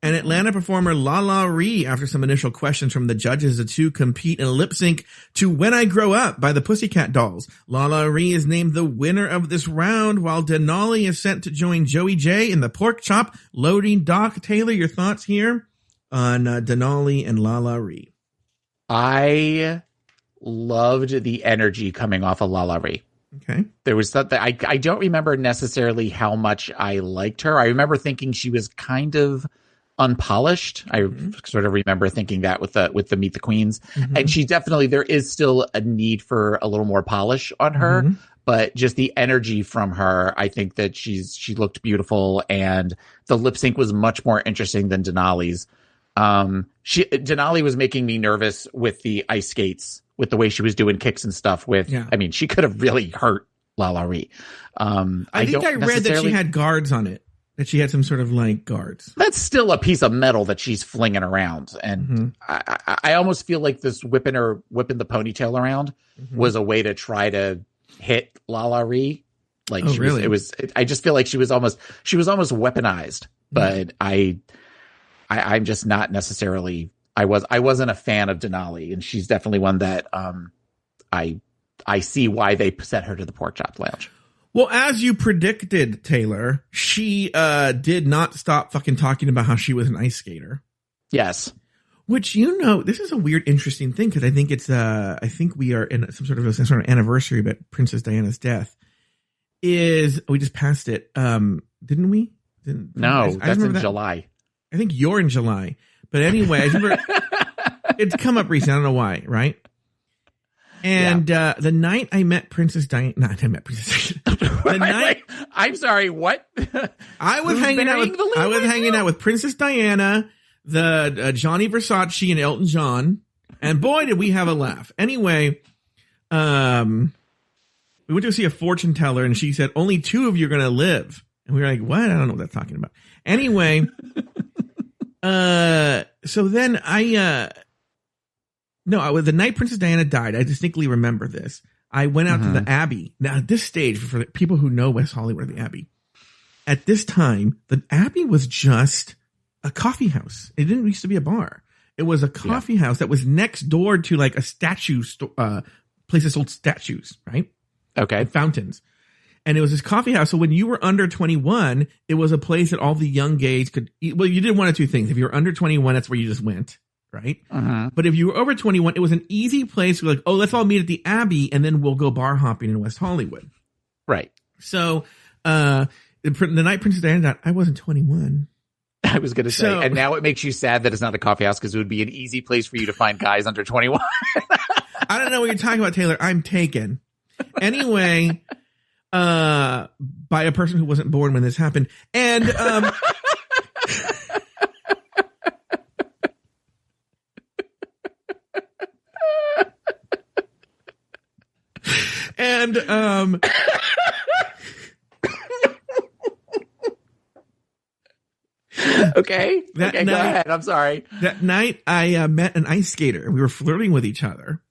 B: and Atlanta performer Lala Ree. After some initial questions from the judges, the two compete in a lip sync to When I Grow Up by the Pussycat Dolls. Lala Ree is named the winner of this round, while Denali is sent to join Joey J in the pork chop loading dock. Taylor, your thoughts here on Denali and Lala Ree?
C: I loved the energy coming off of Lala Ree.
B: Okay.
C: There was something I don't remember necessarily how much I liked her. I remember thinking she was kind of unpolished. I sort of remember thinking that with the Meet the Queens. And she definitely, there is still a need for a little more polish on her, but just the energy from her, I think that she looked beautiful, and the lip sync was much more interesting than Denali's. Denali was making me nervous with the ice skates, with the way she was doing kicks and stuff. I mean, she could have really hurt Lala Ree.
B: I think I read that she had guards on it. That she had some sort of like guards.
C: That's still a piece of metal that she's flinging around. And I almost feel like this whipping the ponytail around was a way to try to hit Lala Ree. Like,
B: really?
C: I just feel like she was almost weaponized, but I'm just not necessarily, I wasn't a fan of Denali, and she's definitely one that, I see why they sent her to the Pork Chop Lounge.
B: Well, as you predicted, Taylor, she did not stop fucking talking about how she was an ice skater.
C: Yes.
B: Which, this is a weird, interesting thing, because I think I think we are in some sort of anniversary about Princess Diana's death. We just passed it. Didn't we?
C: No, that's in July.
B: I think you're in July. But anyway, I remember it's come up recently. I don't know why, right? And the night I met Princess Diana,
C: I'm sorry, what?
B: I was hanging out with Princess Diana, the Johnny Versace, and Elton John, and boy, did we have a laugh. Anyway, we went to see a fortune teller, and she said, "Only 2 of you are going to live." And we were like, "What? I don't know what that's talking about." Anyway, so then the night Princess Diana died, I distinctly remember this. I went out to the Abbey. Now, at this stage, for the people who know West Hollywood, the Abbey, at this time, the Abbey was just a coffee house. It didn't used to be a bar. It was a coffee house that was next door to like a statue place that sold statues, right?
C: Okay.
B: And fountains. And it was this coffee house. So when you were under 21, it was a place that all the young gays could eat. Well, you did one of two things. If you were under 21, that's where you just went. Right. But if you were over 21, it was an easy place. Like, oh, let's all meet at the Abbey and then we'll go bar hopping in West Hollywood.
C: Right.
B: So, the night Princess Diana died, I wasn't 21.
C: I was going to say, and now it makes you sad that it's not a coffee house, because it would be an easy place for you to find guys under 21.
B: I don't know what you're talking about, Taylor. I'm taken. Anyway, by a person who wasn't born when this happened. And,
C: Okay. Go ahead. I'm sorry.
B: That night I met an ice skater. We were flirting with each other.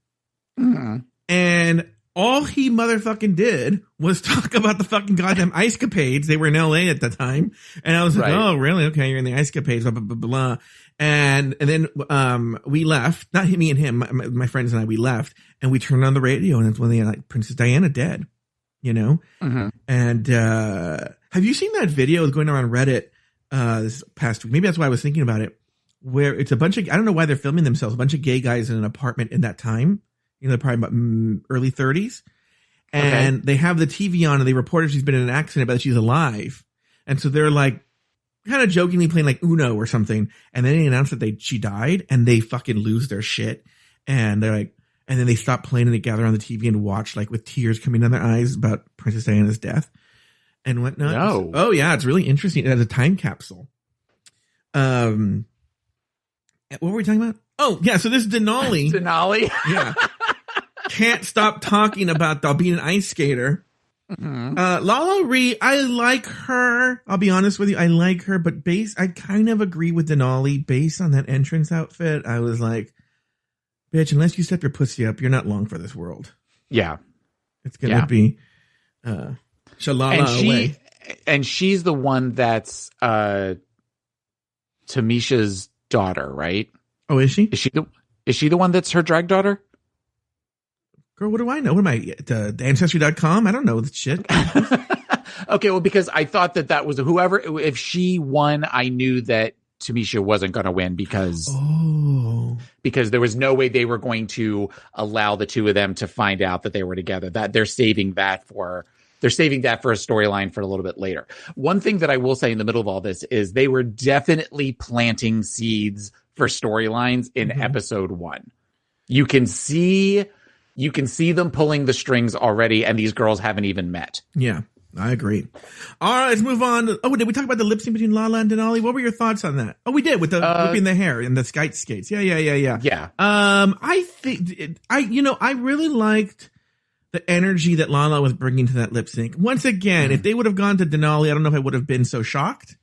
B: And all he motherfucking did was talk about the fucking goddamn ice capades. They were in LA at the time. And I was like, oh, really? Okay. You're in the ice capades, blah, blah, blah, blah. And then, we left, not me and him, my friends and I, we left, and we turned on the radio, and it's when they had like Princess Diana dead, And, have you seen that video that's going around Reddit, this past week? Maybe that's why I was thinking about it, where it's a bunch of, I don't know why they're filming themselves, a bunch of gay guys in an apartment in that time, they're probably about early 30s. And they have the TV on and they reported she's been in an accident, but that she's alive. And so they're like, kind of jokingly playing like Uno or something. And then they announced that she died, and they fucking lose their shit. And they're like, and then they stop playing and they gather on the TV and watch like with tears coming down their eyes about Princess Diana's death and whatnot.
C: No.
B: Oh yeah. It's really interesting. It has a time capsule. What were we talking about? Oh yeah. So this Denali. Yeah. Can't stop talking about being an ice skater. Lala Ree, I like her. I'll be honest with you, I like her, but I kind of agree with Denali based on that entrance outfit. I was like, bitch, unless you step your pussy up, you're not long for this world.
C: Yeah.
B: It's gonna be shalala away.
C: And she's the one that's Tamisha's daughter, right?
B: Oh, is she?
C: Is she the one that's her drag daughter?
B: Girl, what do I know? What am I, the Ancestry.com? I don't know this shit.
C: Okay, well, because I thought that was whoever, if she won, I knew that Tamisha wasn't going to win because there was no way they were going to allow the two of them to find out that they were together. That they're saving that for a storyline for a little bit later. One thing that I will say in the middle of all this is they were definitely planting seeds for storylines in episode 1. You can see you can see them pulling the strings already, and these girls haven't even met.
B: Yeah, I agree. All right, let's move on. Did we talk about the lip sync between Lala and Denali? What were your thoughts on that? Oh, we did, with the whipping the hair and the skates. Yeah.
C: Yeah.
B: I think I really liked the energy that Lala was bringing to that lip sync. Once again, if they would have gone to Denali, I don't know if I would have been so shocked.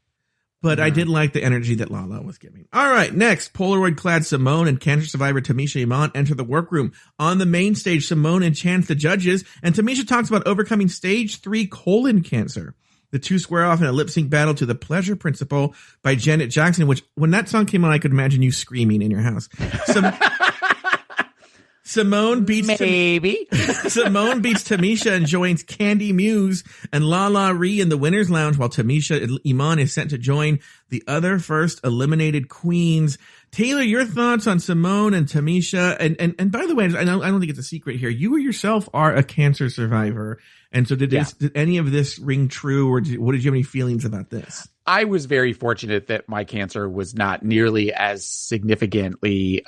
B: But I did like the energy that Lala was giving. All right, next, Polaroid-clad Simone and cancer survivor Tamisha Iman enter the workroom. On the main stage, Simone enchants the judges, and Tamisha talks about overcoming stage 3 colon cancer. The two square off in a lip-sync battle to The Pleasure Principle by Janet Jackson, which, when that song came on, I could imagine you screaming in your house. Simone beats Simone beats Tamisha and joins Candy Muse and La La Ree in the winner's lounge, while Tamisha Iman is sent to join the other first eliminated queens. Taylor, your thoughts on Simone and Tamisha? And by the way, I don't think it's a secret here. You yourself are a cancer survivor. And so did any of this ring true, or did you have any feelings about this?
C: I was very fortunate that my cancer was not nearly as significantly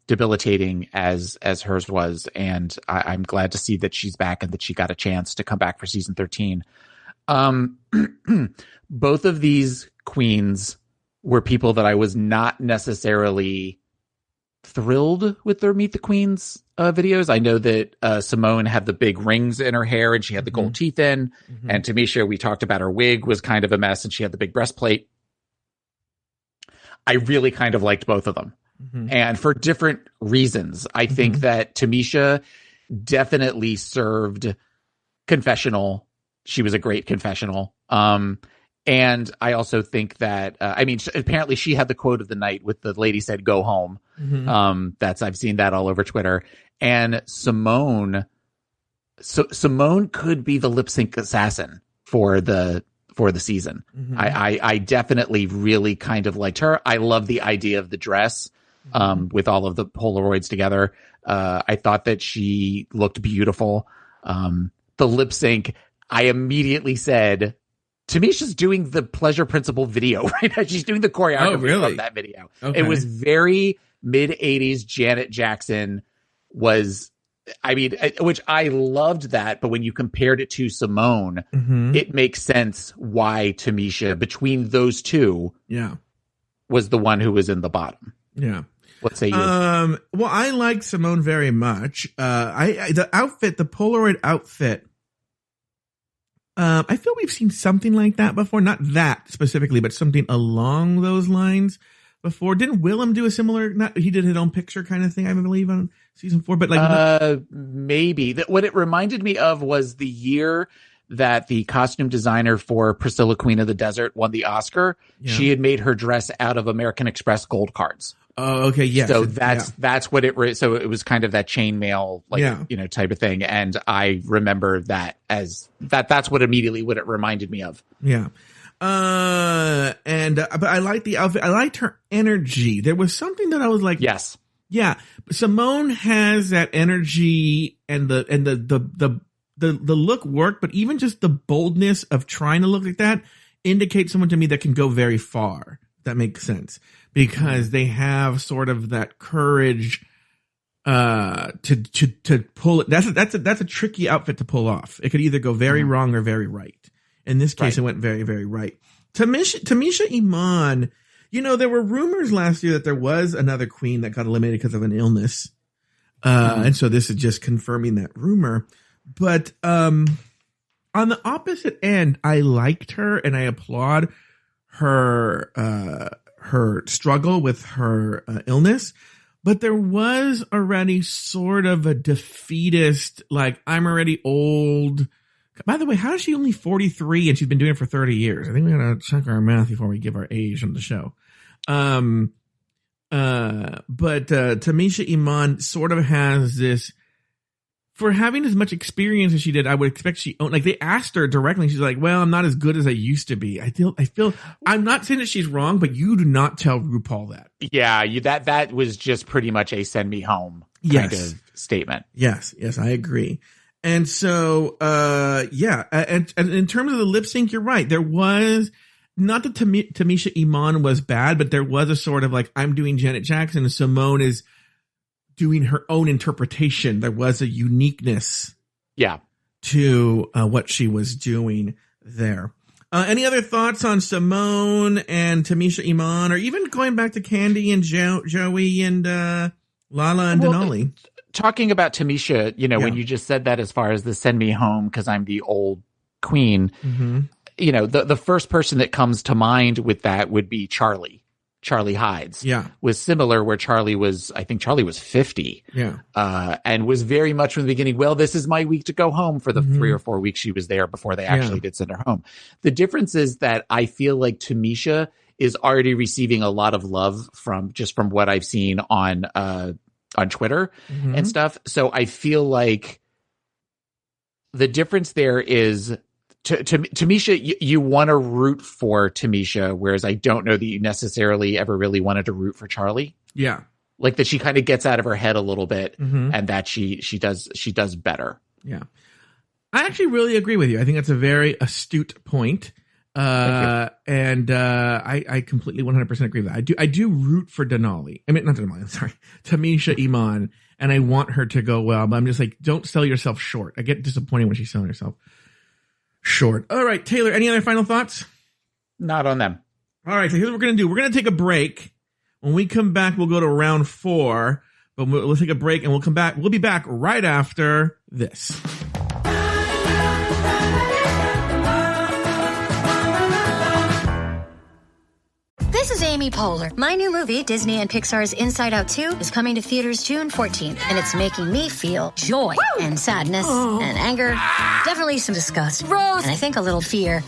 C: debilitating as hers was. And I'm glad to see that she's back and that she got a chance to come back for season 13. Both of these queens were people that I was not necessarily thrilled with their Meet the Queens videos. I know that Simone had the big rings in her hair and she had the gold teeth in. And Tamisha, we talked about her wig was kind of a mess and she had the big breastplate. I really kind of liked both of them. And for different reasons. I think that Tamisha definitely served confessional. She was a great confessional. And I also think that, apparently she had the quote of the night with the lady said, "Go home." I've seen that all over Twitter. And Simone could be the lip sync assassin for the season. I definitely really kind of liked her. I love the idea of the dress, with all of the Polaroids together. I thought that she looked beautiful. The lip sync, I immediately said, Tamisha's doing the Pleasure Principle video right now. She's doing the choreography of that video. Okay. It was very mid-80s Janet Jackson which I loved that. But when you compared it to Simone, it makes sense why Tamisha, between those two, was the one who was in the bottom.
B: Yeah.
C: What say you?
B: Well, I like Simone very much. The outfit, the Polaroid outfit, I feel we've seen something like that before. Not that specifically, but something along those lines before. Didn't Willem do a similar, he did his own picture kind of thing, I believe, on season 4, but
C: maybe. What it reminded me of was the year that the costume designer for Priscilla, Queen of the Desert, won the Oscar. Yeah. She had made her dress out of American Express gold cards.
B: Oh, okay. Yes.
C: So that's what so it was kind of that chainmail, type of thing. And I remember that as that's what it reminded me of.
B: Yeah. But I liked the outfit. I liked her energy. There was something that I was like,
C: yes.
B: Yeah. Simone has that energy and the look worked, but even just the boldness of trying to look like that indicates someone to me that can go very far. If that makes sense. Because they have sort of that courage to pull it. That's a tricky outfit to pull off. It could either go very wrong or very right. In this case, it went very, very right. Tamisha Iman, there were rumors last year that there was another queen that got eliminated because of an illness. And so this is just confirming that rumor. But on the opposite end, I liked her and I applaud her struggle with her illness, but there was already sort of a defeatist, like, I'm already old. By the way, how is she only 43 and she's been doing it for 30 years? I think we gotta check our math before we give our age on the show. But Tamisha Iman sort of has this, for having as much experience as she did, I would expect they asked her directly, and she's like, well, I'm not as good as I used to be. I feel I'm not saying that she's wrong, but you do not tell RuPaul that. Yeah,
C: that was just pretty much a send me home kind of statement.
B: Yes, I agree. And so, and in terms of the lip sync, you're right. There was, not that Tamisha Iman was bad, but there was a sort of like, I'm doing Janet Jackson and Simone is doing her own interpretation. There was a uniqueness to what she was doing there. Any other thoughts on Simone and Tamisha Iman, or even going back to Candy and Joey and Lala and Denali?
C: Talking about Tamisha, when you just said that as far as the send me home because I'm the old queen, the first person that comes to mind with that would be Charlie Hides. Was similar, where I think Charlie was 50. And was very much from the beginning, well, this is my week to go home, for the 3 or 4 weeks she was there before they actually did send her home. The difference is that I feel like Tamisha is already receiving a lot of love from what I've seen on Twitter and stuff. So I feel like the difference there is, Tamisha, you want to root for Tamisha, whereas I don't know that you necessarily ever really wanted to root for Charlie. Like that she kind of gets out of her head a little bit, and that she does better.
B: I actually really agree with you. I think that's a very astute point. And I completely 100% agree with that. I do root for Denali. I mean, not Denali, I'm sorry. Tamisha Iman, and I want her to go well, but I'm just like, don't sell yourself short. I get disappointed when she's selling herself short. All right, Taylor, any other final thoughts?
C: Not on them.
B: All right, so here's what we're going to do. We're going to take a break. When we come back, we'll go to round 4, but we'll take a break and we'll come back. We'll be back right after this.
D: This is Amy Poehler. My new movie, Disney and Pixar's Inside Out 2, is coming to theaters June 14th, and it's making me feel joy and sadness and anger, definitely some disgust, and I think a little fear.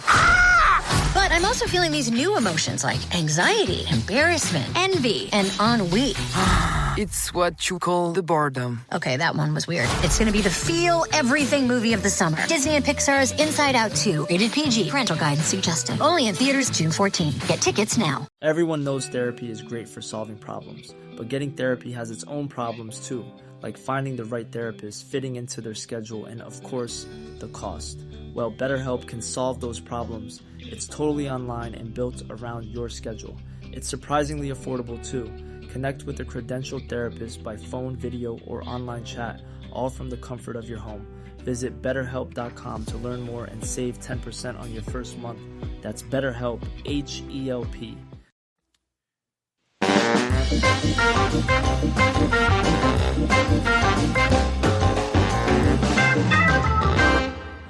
D: But I'm also feeling these new emotions like anxiety, embarrassment, envy, and ennui.
E: It's what you call the boredom.
D: Okay, that one was weird. It's going to be the feel everything movie of the summer. Disney and Pixar's Inside Out 2. Rated PG. Parental guidance suggested. Only in theaters June 14th. Get tickets now.
F: Everyone knows therapy is great for solving problems, but getting therapy has its own problems too, like finding the right therapist, fitting into their schedule, and of course, the cost. Well, BetterHelp can solve those problems. It's totally online and built around your schedule. It's surprisingly affordable too. Connect with a credentialed therapist by phone, video, or online chat, all from the comfort of your home. Visit BetterHelp.com to learn more and save 10% on your first month. That's BetterHelp, H-E-L-P.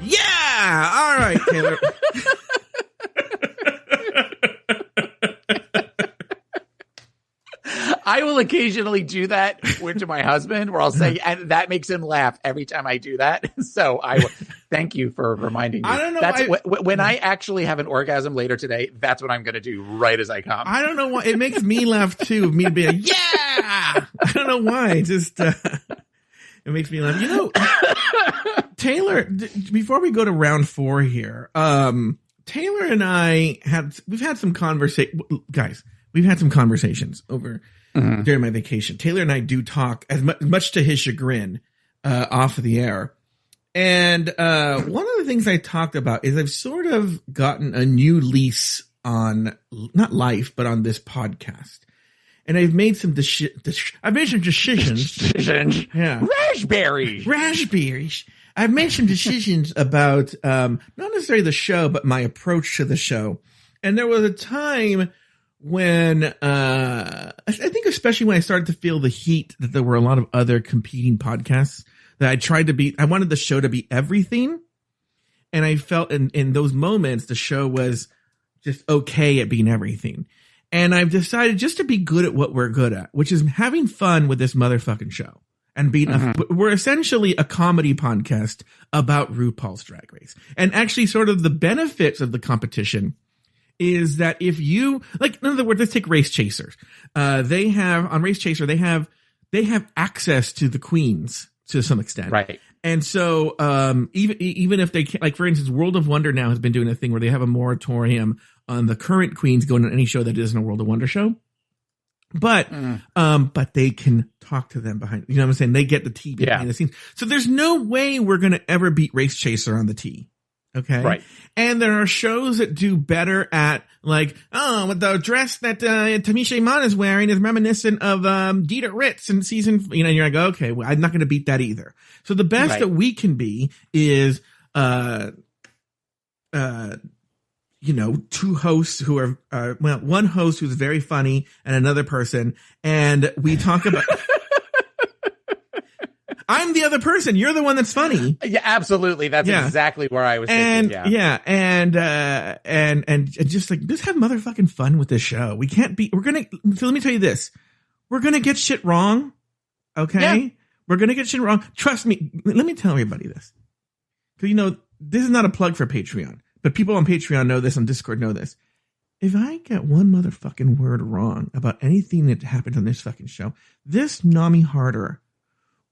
B: Yeah! All right, Taylor.
C: I will occasionally do that to my husband, where I'll say, and that makes him laugh every time I do that. So thank you for reminding me.
B: I don't know.
C: When I actually have an orgasm later today, that's what I'm going to do right as I come.
B: I don't know why. It makes me laugh too. Me to be like, yeah! I don't know why. It just, it makes me laugh. Taylor, before we go to round 4 here, Taylor and I we've had some conversations over during my vacation. Taylor and I do talk as much to his chagrin, off of the air. And, one of the things I talked about is I've sort of gotten a new lease on not life, but on this podcast. And I've made some decisions. Yeah. Raspberries. I've made some decisions about, not necessarily the show, but my approach to the show. And there was a time when, I think especially when I started to feel the heat that there were a lot of other competing podcasts that I wanted the show to be everything. And I felt in those moments, the show was just okay at being everything. And I've decided just to be good at what we're good at, which is having fun with this motherfucking show. And we're essentially a comedy podcast about RuPaul's Drag Race. And actually sort of the benefits of the competition is that if you, like, in other words, let's take Race Chasers. On Race Chaser, they have access to the queens to some extent.
C: Right.
B: And so, even if they can't, like, for instance, World of Wonder now has been doing a thing where they have a moratorium on the current queens going on any show that isn't a World of Wonder show. But they can talk to them behind, you know what I'm saying? They get the tea behind the scenes. So there's no way we're going to ever beat Race Chaser on the tea. Okay.
C: Right.
B: And there are shows that do better at like, oh, the dress that Tamisha Iman is wearing is reminiscent of Dieter Ritz in season, and you're like, okay, well, I'm not going to beat that either. So the best that we can be is, two hosts who are, one host who's very funny and another person. And we talk about, I'm the other person. You're the one that's funny.
C: Yeah, absolutely. That's exactly where I was thinking. Yeah.
B: And just like, just have motherfucking fun with this show. So let me tell you this. We're going to get shit wrong. Okay. Yeah. We're going to get shit wrong. Trust me. Let me tell everybody this. Cause this is not a plug for Patreon, but people on Patreon know this, on Discord know this. If I get one motherfucking word wrong about anything that happened on this fucking show, this Nami Harder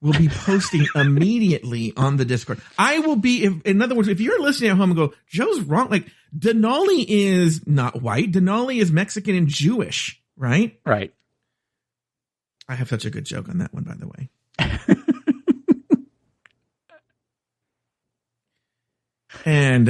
B: will be posting immediately on the Discord. I will be, in other words, if you're listening at home and go, Joe's wrong, like Denali is not white. Denali is Mexican and Jewish, right?
C: Right.
B: I have such a good joke on that one, by the way. And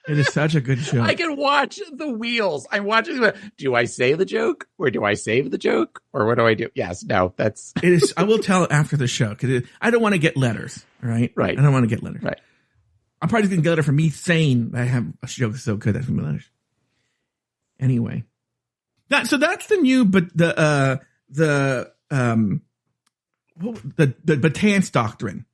B: it is such a good joke.
C: I can watch the wheels. I'm watching do I say the joke or do I save the joke or what do I do? Yes, no, that's
B: it is. I will tell after the show because I don't want to get letters. Right.
C: Right.
B: I don't want to get letters.
C: Right.
B: I'm probably going to get a letter from me saying I have a joke so good that's going to be letters. Anyway, that's the new, but the Betance doctrine.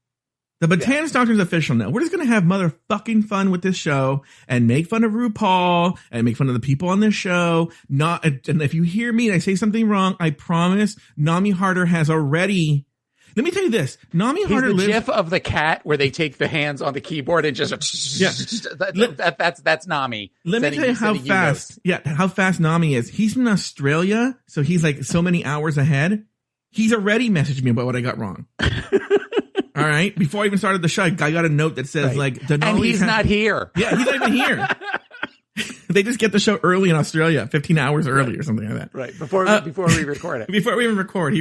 B: The Betance doctrine is official now. We're just going to have motherfucking fun with this show and make fun of RuPaul and make fun of the people on this show. And if you hear me and I say something wrong, I promise Nami Harder has already. Let me tell you this. Nami Harder lives.
C: GIF of the cat where they take the hands on the keyboard and just. That's Nami.
B: Let me tell you how fast. How fast Nami is. He's in Australia, so he's like so many hours ahead. He's already messaged me about what I got wrong. All right. Before I even started the show, I got a note that says
C: and he's not here.
B: Yeah, he's not even here. They just get the show early in Australia, 15 hours early or something like that.
C: Right. Before we record it.
B: Before we even record,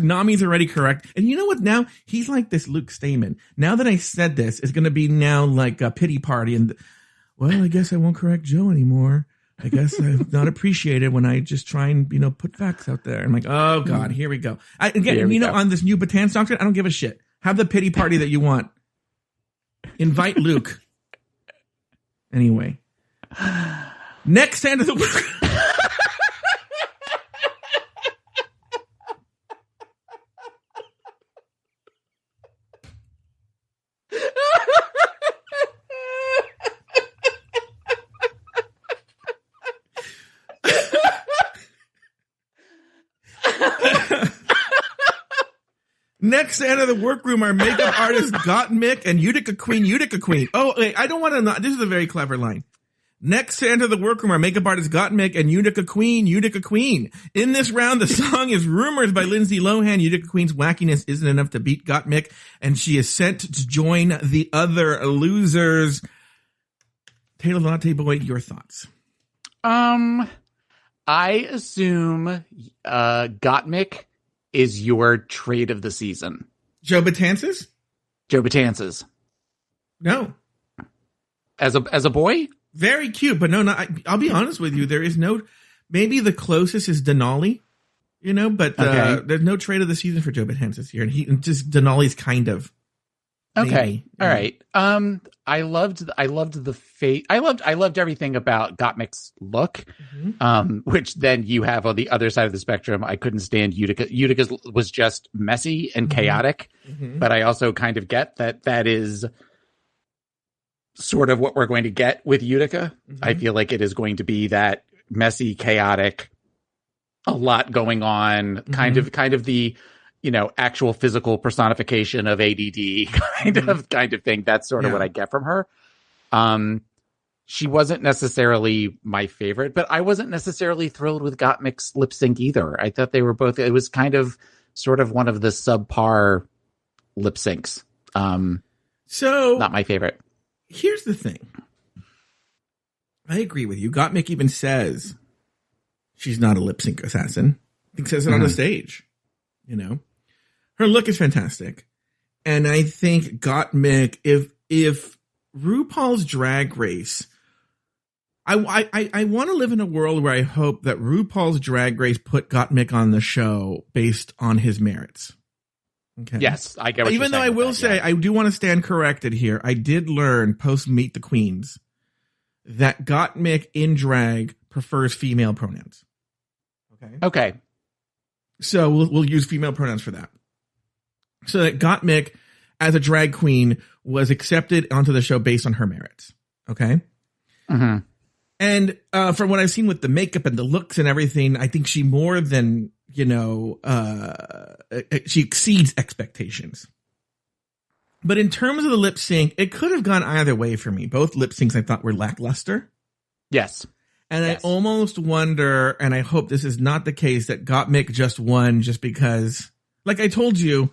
B: Nami's already correct. And you know what? Now he's like this Luke Stamen. Now that I said this, it's going to be now like a pity party. And well, I guess I won't correct Joe anymore. I guess I'm not appreciated when I just try and, put facts out there. I'm like, oh God, here we go. On this new Betance doctrine, I don't give a shit. Have the pity party that you want. Invite Luke. Anyway. Next end of the world. Next end of the workroom are makeup artist Gottmik and Utica Queen. Oh, wait, I don't want to. This is a very clever line. Next to enter the workroom are makeup artist Gottmik and Utica Queen. In this round, the song is Rumors by Lindsay Lohan. Utica Queen's wackiness isn't enough to beat Gottmik, and she is sent to join the other losers. Taylor Latte Boy, your thoughts?
C: I assume Gottmik is your trade of the season.
B: Joe Betance's?
C: Joe Betance's.
B: No.
C: As a boy?
B: Very cute, but no, I'll be honest with you. There is no, maybe the closest is Denali, but there's no trade of the season for Joe Betance this year. And Denali's kind of.
C: Okay.
B: Maybe.
C: All right. I loved the face. I loved everything about Gottmik's look, which then you have on the other side of the spectrum. I couldn't stand Utica. Utica's was just messy and chaotic, but I also kind of get that is sort of what we're going to get with Utica. I feel like it is going to be that messy, chaotic, a lot going on, kind of the, actual physical personification of ADD kind of thing. That's sort of what I get from her. She wasn't necessarily my favorite, but I wasn't necessarily thrilled with Gottmik's lip sync either. I thought they were both, it was kind of sort of one of the subpar lip syncs.
B: So
C: not my favorite.
B: Here's the thing. I agree with you. Gottmik even says she's not a lip sync assassin. He says it on the stage. Her look is fantastic. And I think Gottmik, if RuPaul's Drag Race, I want to live in a world where I hope that RuPaul's Drag Race put Gottmik on the show based on his merits. Okay.
C: Yes, I get what
B: Even though I will say, I do want to stand corrected here. I did learn post Meet the Queens that Gottmik in drag prefers female pronouns.
C: Okay.
B: So we'll use female pronouns for that. So that Gottmik, as a drag queen, was accepted onto the show based on her merits. Okay.
C: Mm-hmm.
B: And from what I've seen with the makeup and the looks and everything, I think she more than, she exceeds expectations. But in terms of the lip sync, it could have gone either way for me. Both lip syncs I thought were lackluster.
C: Yes.
B: And
C: yes.
B: I almost wonder, and I hope this is not the case, that Gottmik just won just because, like I told you,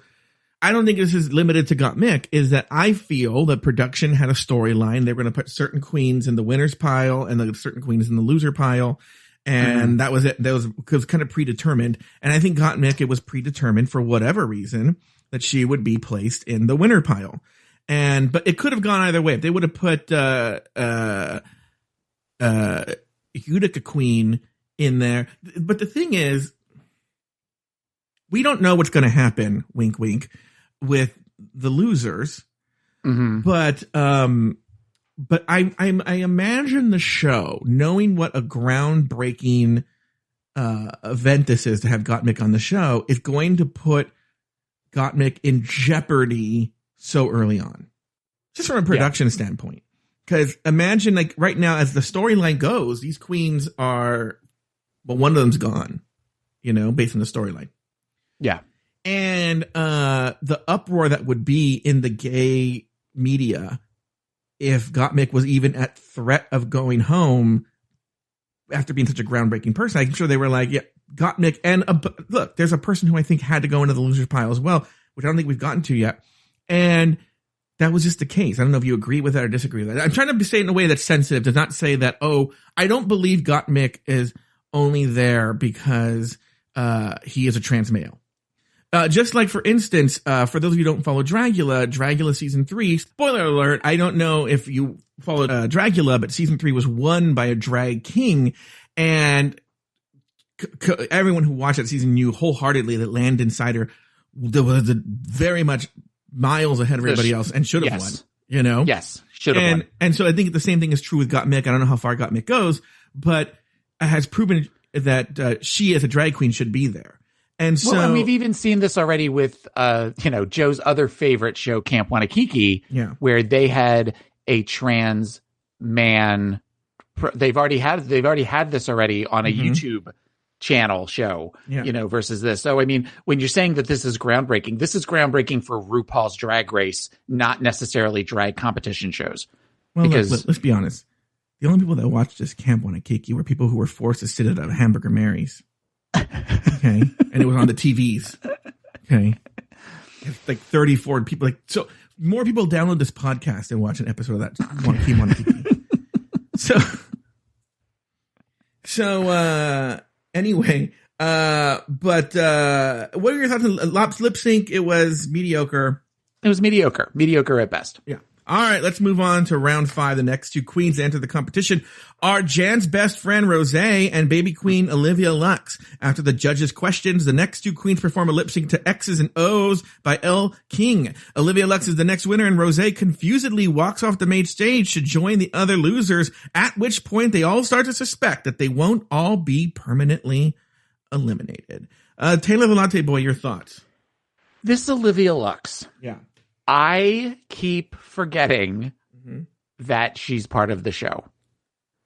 B: I don't think this is limited to Gottmik, is that I feel that production had a storyline. They were going to put certain queens in the winner's pile and the certain queens in the loser pile. And that was it. That was kind of predetermined. And I think Gottmik, it was predetermined for whatever reason that she would be placed in the winner pile. But it could have gone either way. If they would have put, Utica Queen in there. But the thing is, we don't know what's going to happen, wink, wink, with the losers. Mm-hmm. But I imagine the show, knowing what a groundbreaking event this is to have Gottmik on the show, is going to put Gottmik in jeopardy so early on, just from a production standpoint. Because imagine, like, right now, as the storyline goes, these queens are, well, one of them's gone, based on the storyline.
C: Yeah.
B: And the uproar that would be in the gay media if Gottmik was even at threat of going home after being such a groundbreaking person. I'm sure they were like, yeah, Gottmik. And look, there's a person who I think had to go into the loser's pile as well, which I don't think we've gotten to yet. And that was just the case. I don't know if you agree with that or disagree with that. I'm trying to say it in a way that's sensitive, to not say that, I don't believe Gottmik is only there because he is a trans male. Just like, for instance, for those of you who don't follow Dragula season 3, spoiler alert, I don't know if you followed Dragula, but season 3 was won by a drag king. And everyone who watched that season knew wholeheartedly that Landon Sider was very much miles ahead of everybody else and should have won,
C: Yes, should have won.
B: And so I think the same thing is true with Gottmik. I don't know how far Gottmik goes, but has proven that she as a drag queen should be there. And so,
C: and we've even seen this already with, Joe's other favorite show, Camp Wanakiki, where they had a trans man. They've already had this already on a YouTube channel show, versus this. So, I mean, when you're saying that this is groundbreaking for RuPaul's Drag Race, not necessarily drag competition shows.
B: Well, because let's be honest. The only people that watched this Camp Wanakiki were people who were forced to sit at a Hamburger Mary's. Okay. And it was on the TVs. Okay. It's like 34 people. So more people download this podcast and watch an episode of that Camp Wanakiki. Anyway, what are your thoughts on lip sync? It was mediocre.
C: It was mediocre at best.
B: Yeah. All right, let's move on to round 5. The next two queens to enter the competition are Jan's best friend, Rosé, and baby queen, Olivia Lux. After the judges' questions, the next two queens perform a lip sync to X's and O's by Elle King. Olivia Lux is the next winner, and Rosé confusedly walks off the main stage to join the other losers, at which point they all start to suspect that they won't all be permanently eliminated. Taylor the Latte Boy, your thoughts?
C: This Olivia Lux.
B: Yeah.
C: I keep forgetting that she's part of the show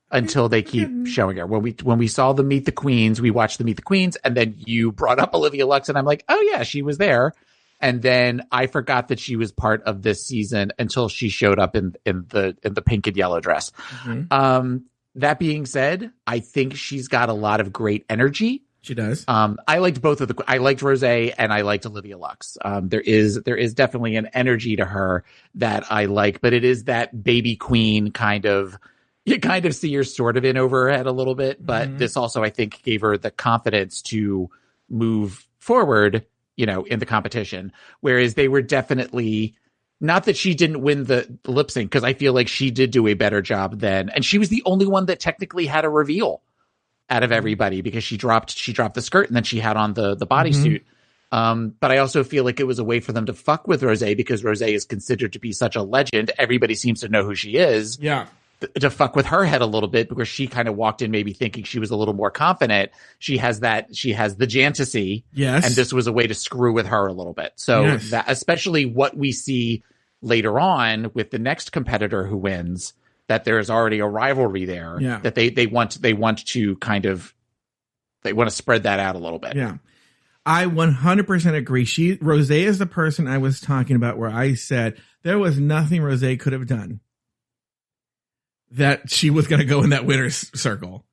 C: until they keep showing her. When we saw the Meet the Queens, we watched the Meet the Queens, and then you brought up Olivia Lux, and I'm like, oh yeah, she was there. And then I forgot that she was part of this season until she showed up in the pink and yellow dress. That being said, I think she's got a lot of great energy.
B: She does.
C: I liked both of I liked Rosé and I liked Olivia Lux. There is definitely an energy to her that I like, but it is that baby queen kind of, you kind of see her sort of in over her head a little bit, but this also, I think, gave her the confidence to move forward in the competition. Whereas they were definitely, not that she didn't win the lip sync, because I feel like she did do a better job then. And she was the only one that technically had a reveal out of everybody, because she dropped the skirt and then she had on the bodysuit. But I also feel like it was a way for them to fuck with Rosé, because Rosé is considered to be such a legend. Everybody seems to know who she is.
B: Yeah.
C: To fuck with her head a little bit, because she kind of walked in maybe thinking she was a little more confident. She has the Jantasy.
B: Yes.
C: And this was a way to screw with her a little bit. So that, especially what we see later on with the next competitor who wins, that there's already a rivalry there.
B: Yeah.
C: That they want to kind of, they want to spread that out a little bit.
B: Yeah. I 100% agree. Rosé is the person I was talking about, where I said there was nothing Rosé could have done that she was going to go in that winner's circle.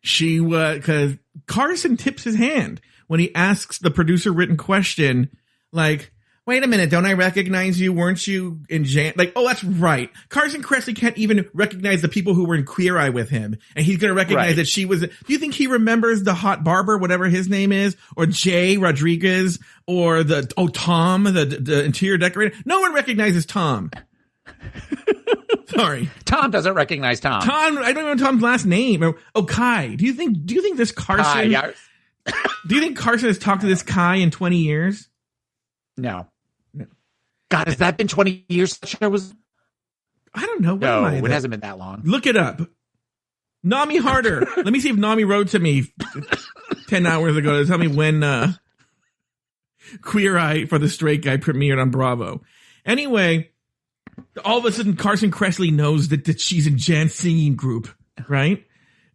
B: She was, because Carson tips his hand when he asks the producer written question, like, wait a minute, don't I recognize you? Weren't you in Jan? Like, oh, that's right. Carson Kressley can't even recognize the people who were in Queer Eye with him. And he's going to recognize that she was, do you think he remembers the hot barber, whatever his name is, or Jay Rodriguez, or Tom, the interior decorator? No one recognizes Tom. Sorry.
C: Tom doesn't recognize Tom.
B: I don't know Tom's last name. Oh, Kai. Do you think this Carson,
C: Kai, yeah.
B: do you think Carson has talked to this Kai in 20 years?
C: No. God, has that been 20 years? I
B: don't know.
C: No, it hasn't been that long.
B: Look it up. Nami Harder. Let me see if Nami wrote to me 10 hours ago to tell me when Queer Eye for the Straight Guy premiered on Bravo. Anyway, all of a sudden Carson Kressley knows that she's in Jan's singing group, right?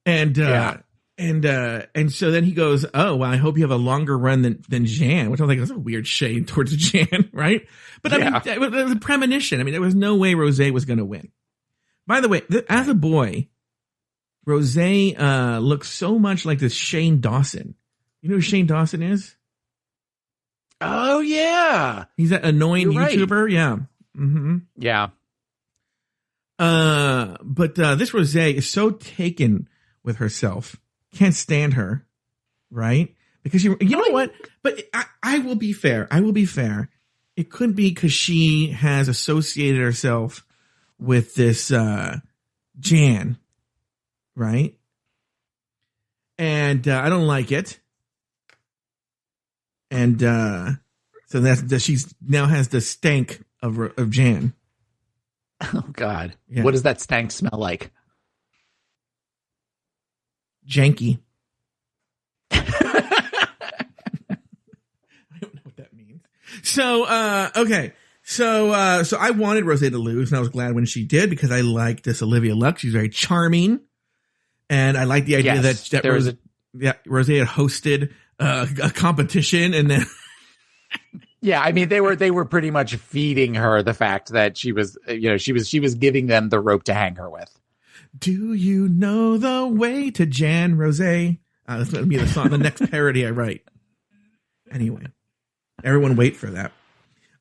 B: And so then he goes, oh, well, I hope you have a longer run than Jan, which I was like, that's a weird shade towards Jan, right? But I mean, it was a premonition. I mean, there was no way Rosé was going to win. By the way, as a boy, Rosé looks so much like this Shane Dawson. You know who Shane Dawson is?
C: Oh, yeah.
B: He's that annoying YouTuber. Right. Yeah. Mm-hmm.
C: Yeah.
B: But this Rosé is so taken with herself. Can't stand her, right? Because you know what? But I will be fair. It could be because she has associated herself with this Jan, right? And I don't like it. And so that she's now has the stank of Jan.
C: Oh God!
B: Yeah.
C: What does that stank smell like?
B: Janky. I don't know what that means. So, okay. So I wanted Rosé to lose, and I was glad when she did, because I like this Olivia Lux. She's very charming. And I like the idea that Rosé had hosted a competition, and then
C: yeah, I mean they were pretty much feeding her the fact that she was giving them the rope to hang her with.
B: Do you know the way to Jan Rosé? That's going to be the song, the next parody I write. Anyway, everyone wait for that.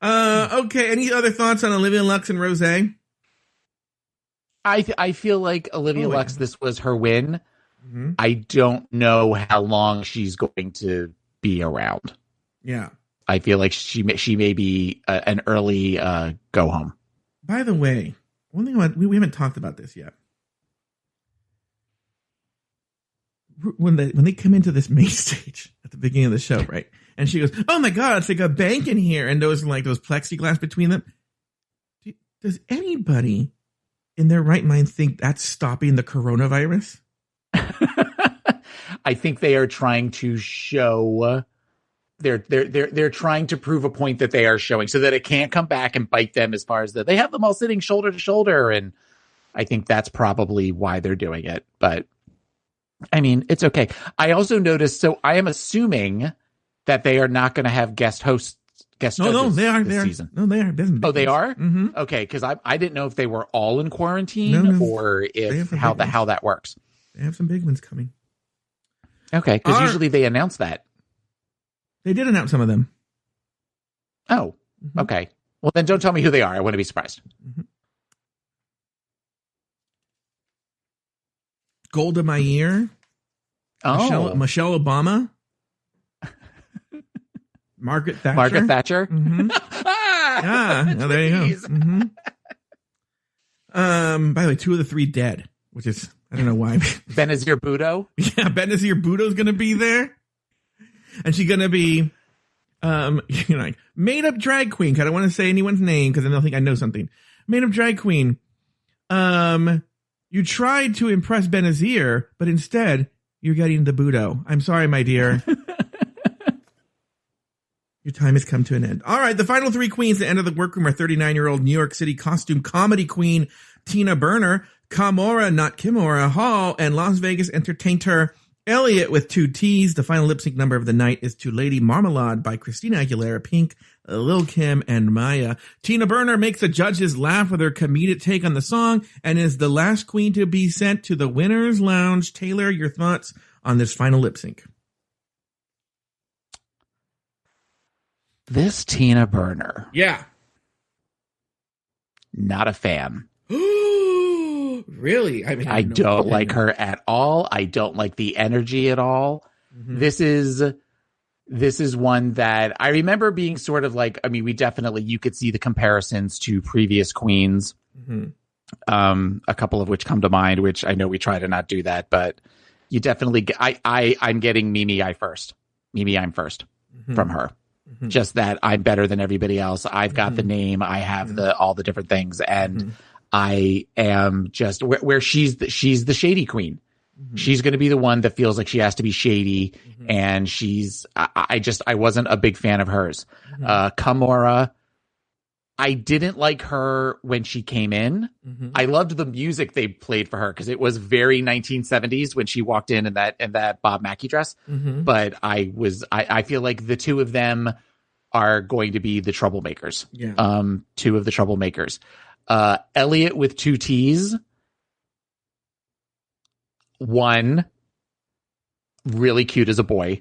B: Okay, any other thoughts on Olivia Lux and Rosé?
C: I feel like Olivia Lux, this was her win.
B: Mm-hmm.
C: I don't know how long she's going to be around.
B: Yeah.
C: I feel like she may be an early go home.
B: By the way, one thing we haven't talked about this yet. When they come into this main stage at the beginning of the show, right? And she goes, "Oh my God, it's like a bank in here," and those plexiglass between them. Does anybody in their right mind think that's stopping the coronavirus?
C: I think they are trying to show. They're trying to prove a point that they are showing, so that it can't come back and bite them. As far as that, they have them all sitting shoulder to shoulder, and I think that's probably why they're doing it. But I mean, it's okay. I also noticed, so I am assuming that they are not going to have guest hosts.
B: No, they are.
C: This season.
B: No, they are.
C: Oh, they are?
B: Mm-hmm.
C: Okay, because I didn't know if they were all in quarantine or if how that works.
B: They have some big ones coming.
C: Okay, because usually they announce that.
B: They did announce some of them.
C: Oh, okay. Well, then don't tell me who they are. I wouldn't be surprised.
B: Mm-hmm. Golda Meir.
C: Oh.
B: Michelle Obama. Margaret Thatcher.
C: Margaret Thatcher.
B: Mm-hmm. Yeah, oh, there you go. Mm-hmm. By the way, 2 of the 3 dead, which is, I don't know why.
C: Benazir Bhutto.
B: Yeah, Benazir Bhutto's going to be there. And she's going to be, like, made up drag queen. Cause I don't want to say anyone's name because then they'll think I know something. Made up drag queen. You tried to impress Benazir, but instead you're getting the Bhutto. I'm sorry, my dear. Your time has come to an end. All right, the final 3 queens that enter the workroom are 39-year-old New York City costume comedy queen Tina Burner, Kamora, not Kimora Hall, and Las Vegas entertainer Elliot with 2 T's. The final lip sync number of the night is to Lady Marmalade by Christina Aguilera, Pink, Lil Kim, and Maya. Tina Burner makes the judges laugh with her comedic take on the song and is the last queen to be sent to the winner's lounge. Taylor, your thoughts on this final lip sync?
C: This Tina Burner.
B: Yeah.
C: Not a fan.
B: Really? I mean,
C: I don't like her at all. I don't like the energy at all. Mm-hmm. This is one that I remember being sort of like, I mean, you could see the comparisons to previous queens. Mm-hmm. A couple of which come to mind, which I know we try to not do that, but you definitely, I'm getting Mimi I'm first mm-hmm. from her. Mm-hmm. Just that I'm better than everybody else. I've got mm-hmm. the name. I have mm-hmm. all the different things. And mm-hmm. I am just where she's the shady queen. Mm-hmm. She's going to be the one that feels like she has to be shady. Mm-hmm. And I wasn't a big fan of hers. Mm-hmm. Kamora, I didn't like her when she came in. Mm-hmm. I loved the music they played for her because it was very 1970s when she walked in that Bob Mackie dress. Mm-hmm. But I feel like the 2 of them are going to be the troublemakers. Yeah. 2 of the troublemakers. Elliot with 2 T's. 1, really cute as a boy.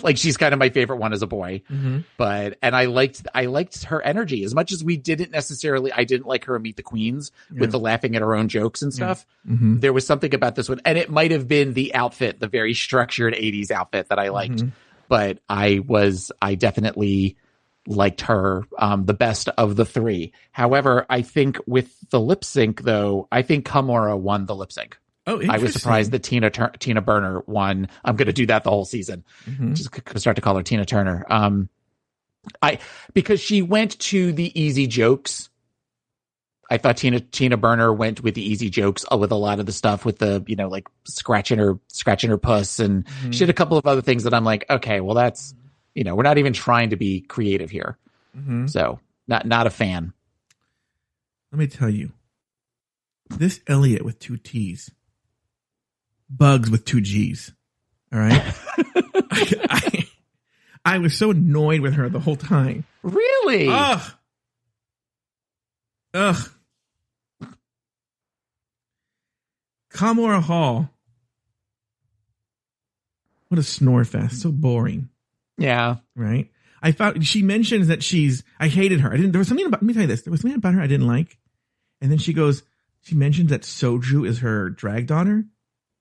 C: Like she's kind of my favorite one as a boy. Mm-hmm. And I liked her energy as much as I didn't like her in Meet the Queens with the laughing at her own jokes and stuff. Yeah. Mm-hmm. There was something about this one, and it might have been the outfit, the very structured 80s outfit that I liked, mm-hmm. but I definitely liked her the best of the 3. However, I think with the lip sync though, I think Kamora won the lip sync.
B: Oh,
C: I was surprised that Tina Burner won. I'm going to do that the whole season. Mm-hmm. Just going to start to call her Tina Turner. Because she went to the easy jokes. I thought Tina Burner went with the easy jokes with a lot of the stuff with the, like scratching her puss. And mm-hmm. she did a couple of other things that I'm like, okay, well that's, we're not even trying to be creative here. Mm-hmm. So not a fan.
B: Let me tell you, this Elliot with 2 T's. Bugs with 2 G's. All right. I was so annoyed with her the whole time.
C: Really?
B: Ugh. Kamora Hall. What a snore fest. So boring.
C: Yeah.
B: Right. I thought she mentions that I hated her. There was something let me tell you this. There was something about her I didn't like. And then she mentions that Soju is her drag daughter.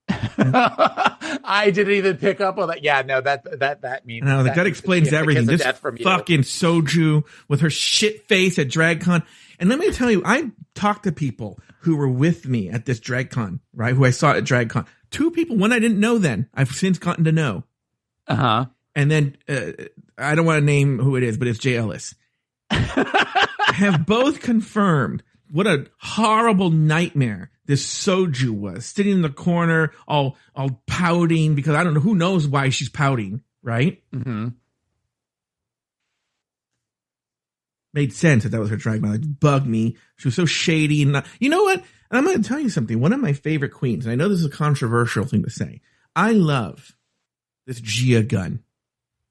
C: I didn't even pick up on that. Yeah, no, that means
B: that explains everything. This fucking Soju with her shit face at DragCon. And let me tell you, I talked to people who were with me at this DragCon, right? Who I saw at DragCon. 2 people, one I didn't know then. I've since gotten to know.
C: Uh-huh.
B: And then I don't want to name who it is, but it's Jay Ellis. Have both confirmed what a horrible nightmare this Soju was, sitting in the corner, all pouting, because I don't know, who knows why she's pouting, right? Mm-hmm. Made sense that was her drag mom. It bugged me. She was so shady. And you know what? And I'm going to tell you something. One of my favorite queens, and I know this is a controversial thing to say, I love this Gia Gunn.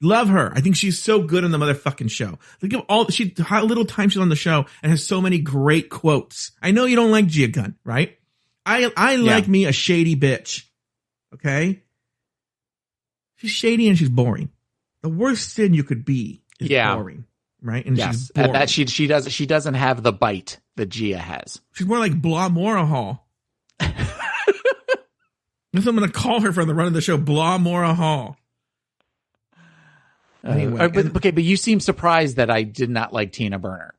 B: Love her. I think she's so good on the motherfucking show. Look at how little time she's on the show and has so many great quotes. I know you don't like Gia Gunn, right? I like me a shady bitch. Okay? She's shady and she's boring. The worst sin you could be is boring, right? And she's boring.
C: And that she doesn't have the bite that Gia has.
B: She's more like Blah Mora Hall. That's what I'm going to call her for the run of the show, Blah Mora Hall. Anyway,
C: but you seem surprised that I did not like Tina Burner.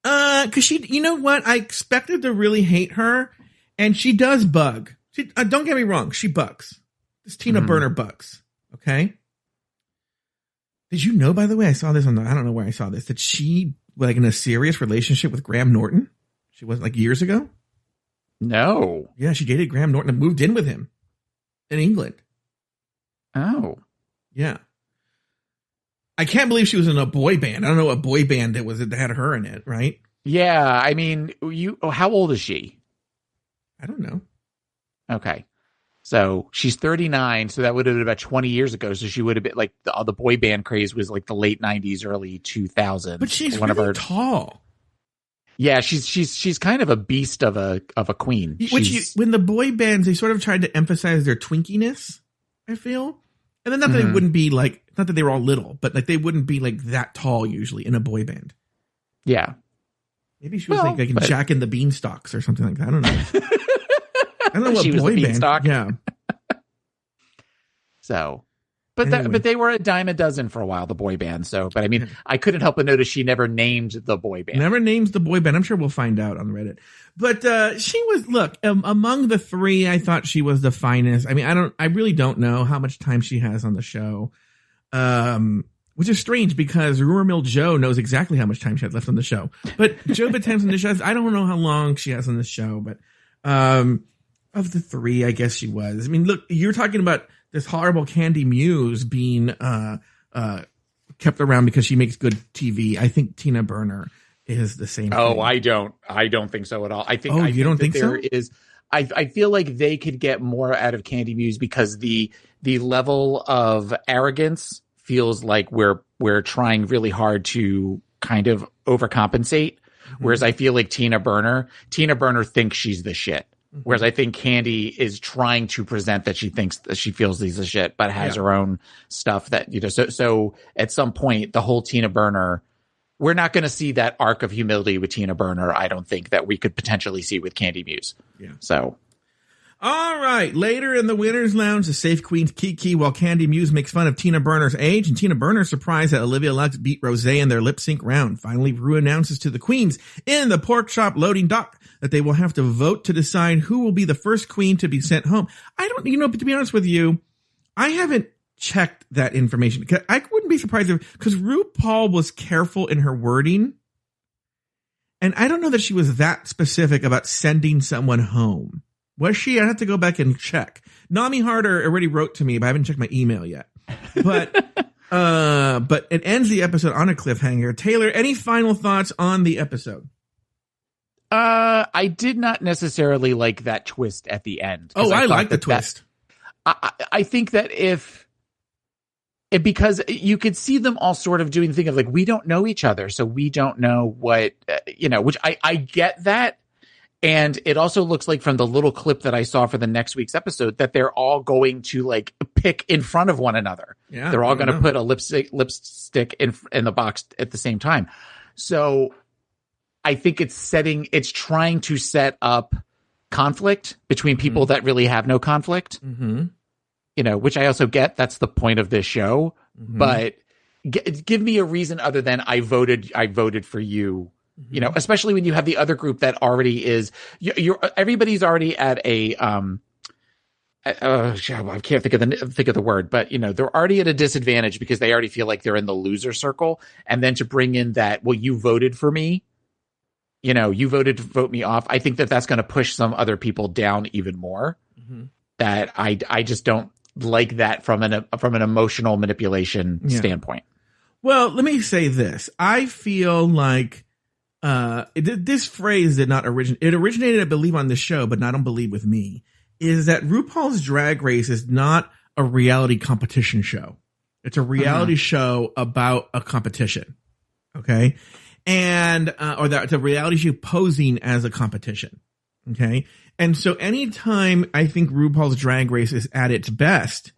B: Cause she, you know what? I expected to really hate her, and she does bug. She, don't get me wrong, she bugs. This Tina Burner bugs. Okay. Did you know, by the way, I saw this on I don't know where I saw this, that she was like in a serious relationship with Graham Norton? She was like years ago?
C: No.
B: Yeah, she dated Graham Norton and moved in with him in England.
C: Oh.
B: Yeah. I can't believe she was in a boy band. I don't know what boy band it was that had her in it, right?
C: Yeah, I mean, how old is she?
B: I don't know.
C: Okay. So she's 39, so that would have been about 20 years ago. So she would have been like the boy band craze was like the late 90s, early 2000s.
B: But she's really tall.
C: Yeah, she's kind of a beast of a queen.
B: When the boy bands, they sort of tried to emphasize their twinkiness, I feel. And then not that they wouldn't be like, not that they were all little, but like they wouldn't be like that tall usually in a boy band.
C: Yeah.
B: Maybe she was like Jack and the Beanstalks or something like that. I don't know. I don't know what
C: she was
B: boy
C: the
B: band.
C: Beanstalk.
B: Yeah.
C: So, but they were a dime a dozen for a while, the boy band. So, but I mean, I couldn't help but notice she never named the boy band.
B: Never names the boy band. I'm sure we'll find out on Reddit. But she was, look, among the three, I thought she was the finest. I mean, I really don't know how much time she has on the show. Which is strange because Rumor Mill Joe knows exactly how much time she has left on the show. But Joe Betance on the show, I don't know how long she has on the show, but of the three, I guess she was. I mean, look, you're talking about this horrible Candy Muse being kept around because she makes good TV. I think Tina Burner is the same thing.
C: I don't think so at all. I think
B: you don't think so?
C: I feel like they could get more out of Candy Muse because the level of arrogance feels like we're trying really hard to kind of overcompensate. Whereas I feel like Tina Burner thinks she's the shit. Whereas I think Candy is trying to present that she thinks that she feels these the shit, but has her own stuff that, you know, so at some point the whole Tina Burner, we're not going to see that arc of humility with Tina Burner. I don't think that we could potentially see with Candy Muse. Yeah. So.
B: All right. Later in the Winner's Lounge, the Safe Queen's Kiki while Candy Muse makes fun of Tina Burner's age, and Tina Burner's surprised that Olivia Lux beat Rosé in their lip sync round. Finally, Rue announces to the queens in the pork chop loading dock that they will have to vote to decide who will be the first queen to be sent home. But to be honest with you, I haven't checked that information. I wouldn't be surprised because RuPaul was careful in her wording. And I don't know that she was that specific about sending someone home. Was she? I have to go back and check. Nami Harder already wrote to me, but I haven't checked my email yet. But it ends the episode on a cliffhanger. Taylor, any final thoughts on the episode?
C: I did not necessarily like that twist at the end.
B: Oh, I like the twist.
C: I think that because you could see them all sort of doing the thing of like, we don't know each other, so we don't know what, which I get that. And it also looks like from the little clip that I saw for the next week's episode that they're all going to like pick in front of one another. Yeah, they're all going to put a lipstick in the box at the same time. So I think it's trying to set up conflict between people that really have no conflict, which I also get. That's the point of this show, but give me a reason other than I voted for you. Especially when you have the other group that already is, everybody's already at a, I can't think of the word, but they're already at a disadvantage because they already feel like they're in the loser circle. And then to bring in that, well, you voted for me, you voted to vote me off. I think that's going to push some other people down even more. That I just don't like that from an emotional manipulation standpoint.
B: Well, let me say this. I feel like, this phrase did not originate. It originated, I believe, on the show, but not on Believe with Me. Is that RuPaul's Drag Race is not a reality competition show. It's a reality show about a competition. Okay, and it's a reality show posing as a competition. Okay, and so anytime I think RuPaul's Drag Race is at its best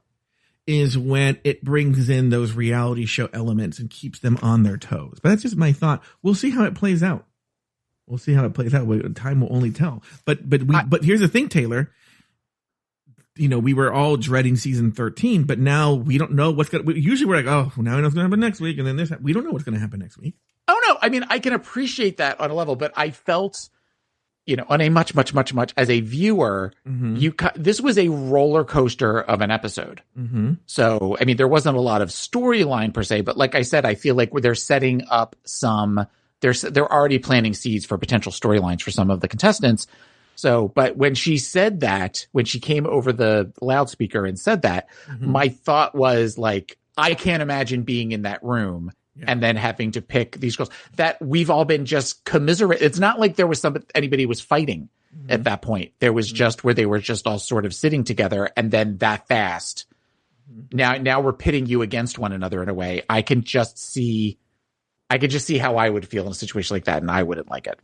B: is when it brings in those reality show elements and keeps them on their toes. But that's just my thought. We'll see how it plays out. Time will only tell. But here's the thing, Taylor. we were all dreading season 13, but now we don't know what's going to, usually we're like, oh, now we know what's going to happen next week. And then we don't know what's going to happen next week.
C: Oh, no. I mean, I can appreciate that on a level, but I felt, on a much, as a viewer, this was a roller coaster of an episode. Mm-hmm. So, I mean, there wasn't a lot of storyline per se, but like I said, I feel like they're setting up they're already planting seeds for potential storylines for some of the contestants. So, but when she said that, when she came over the loudspeaker and said that, my thought was like, I can't imagine being in that room and then having to pick these girls that we've all been just commiserate. It's not like there was anybody was fighting at that point. There was just where they were just all sort of sitting together, and then that fast. Now we're pitting you against one another in a way. I could just see how I would feel in a situation like that, and I wouldn't like it.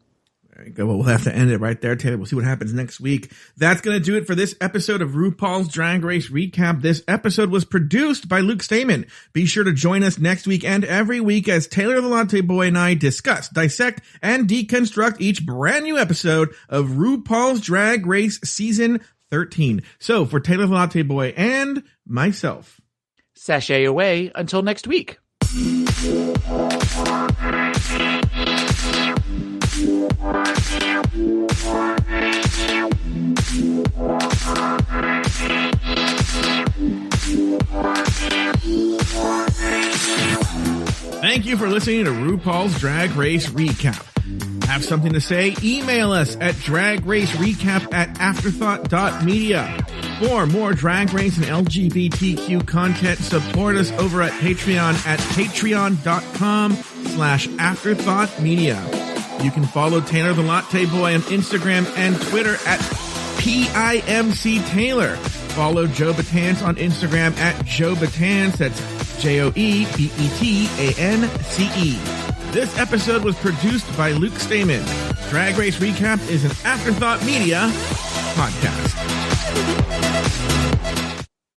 B: There you go. Well, we'll have to end it right there, Taylor. We'll see what happens next week. That's going to do it for this episode of RuPaul's Drag Race Recap. This episode was produced by Luke Stamen. Be sure to join us next week and every week as Taylor the Latte Boy and I discuss, dissect, and deconstruct each brand new episode of RuPaul's Drag Race Season 13. So for Taylor the Latte Boy and myself,
C: sashay away until next week.
B: Thank you for listening to RuPaul's Drag Race Recap. Have something to say? Email us at dragracerecap@afterthought.media. For more Drag Race and LGBTQ content, support us over at Patreon at patreon.com/afterthoughtmedia. You can follow Taylor the Latte Boy on Instagram and Twitter at PIMCTaylor. Follow Joe Betance on Instagram at Joe Betance. That's JoeBetance. This episode was produced by Luke Stamen. Drag Race Recap is an Afterthought Media podcast.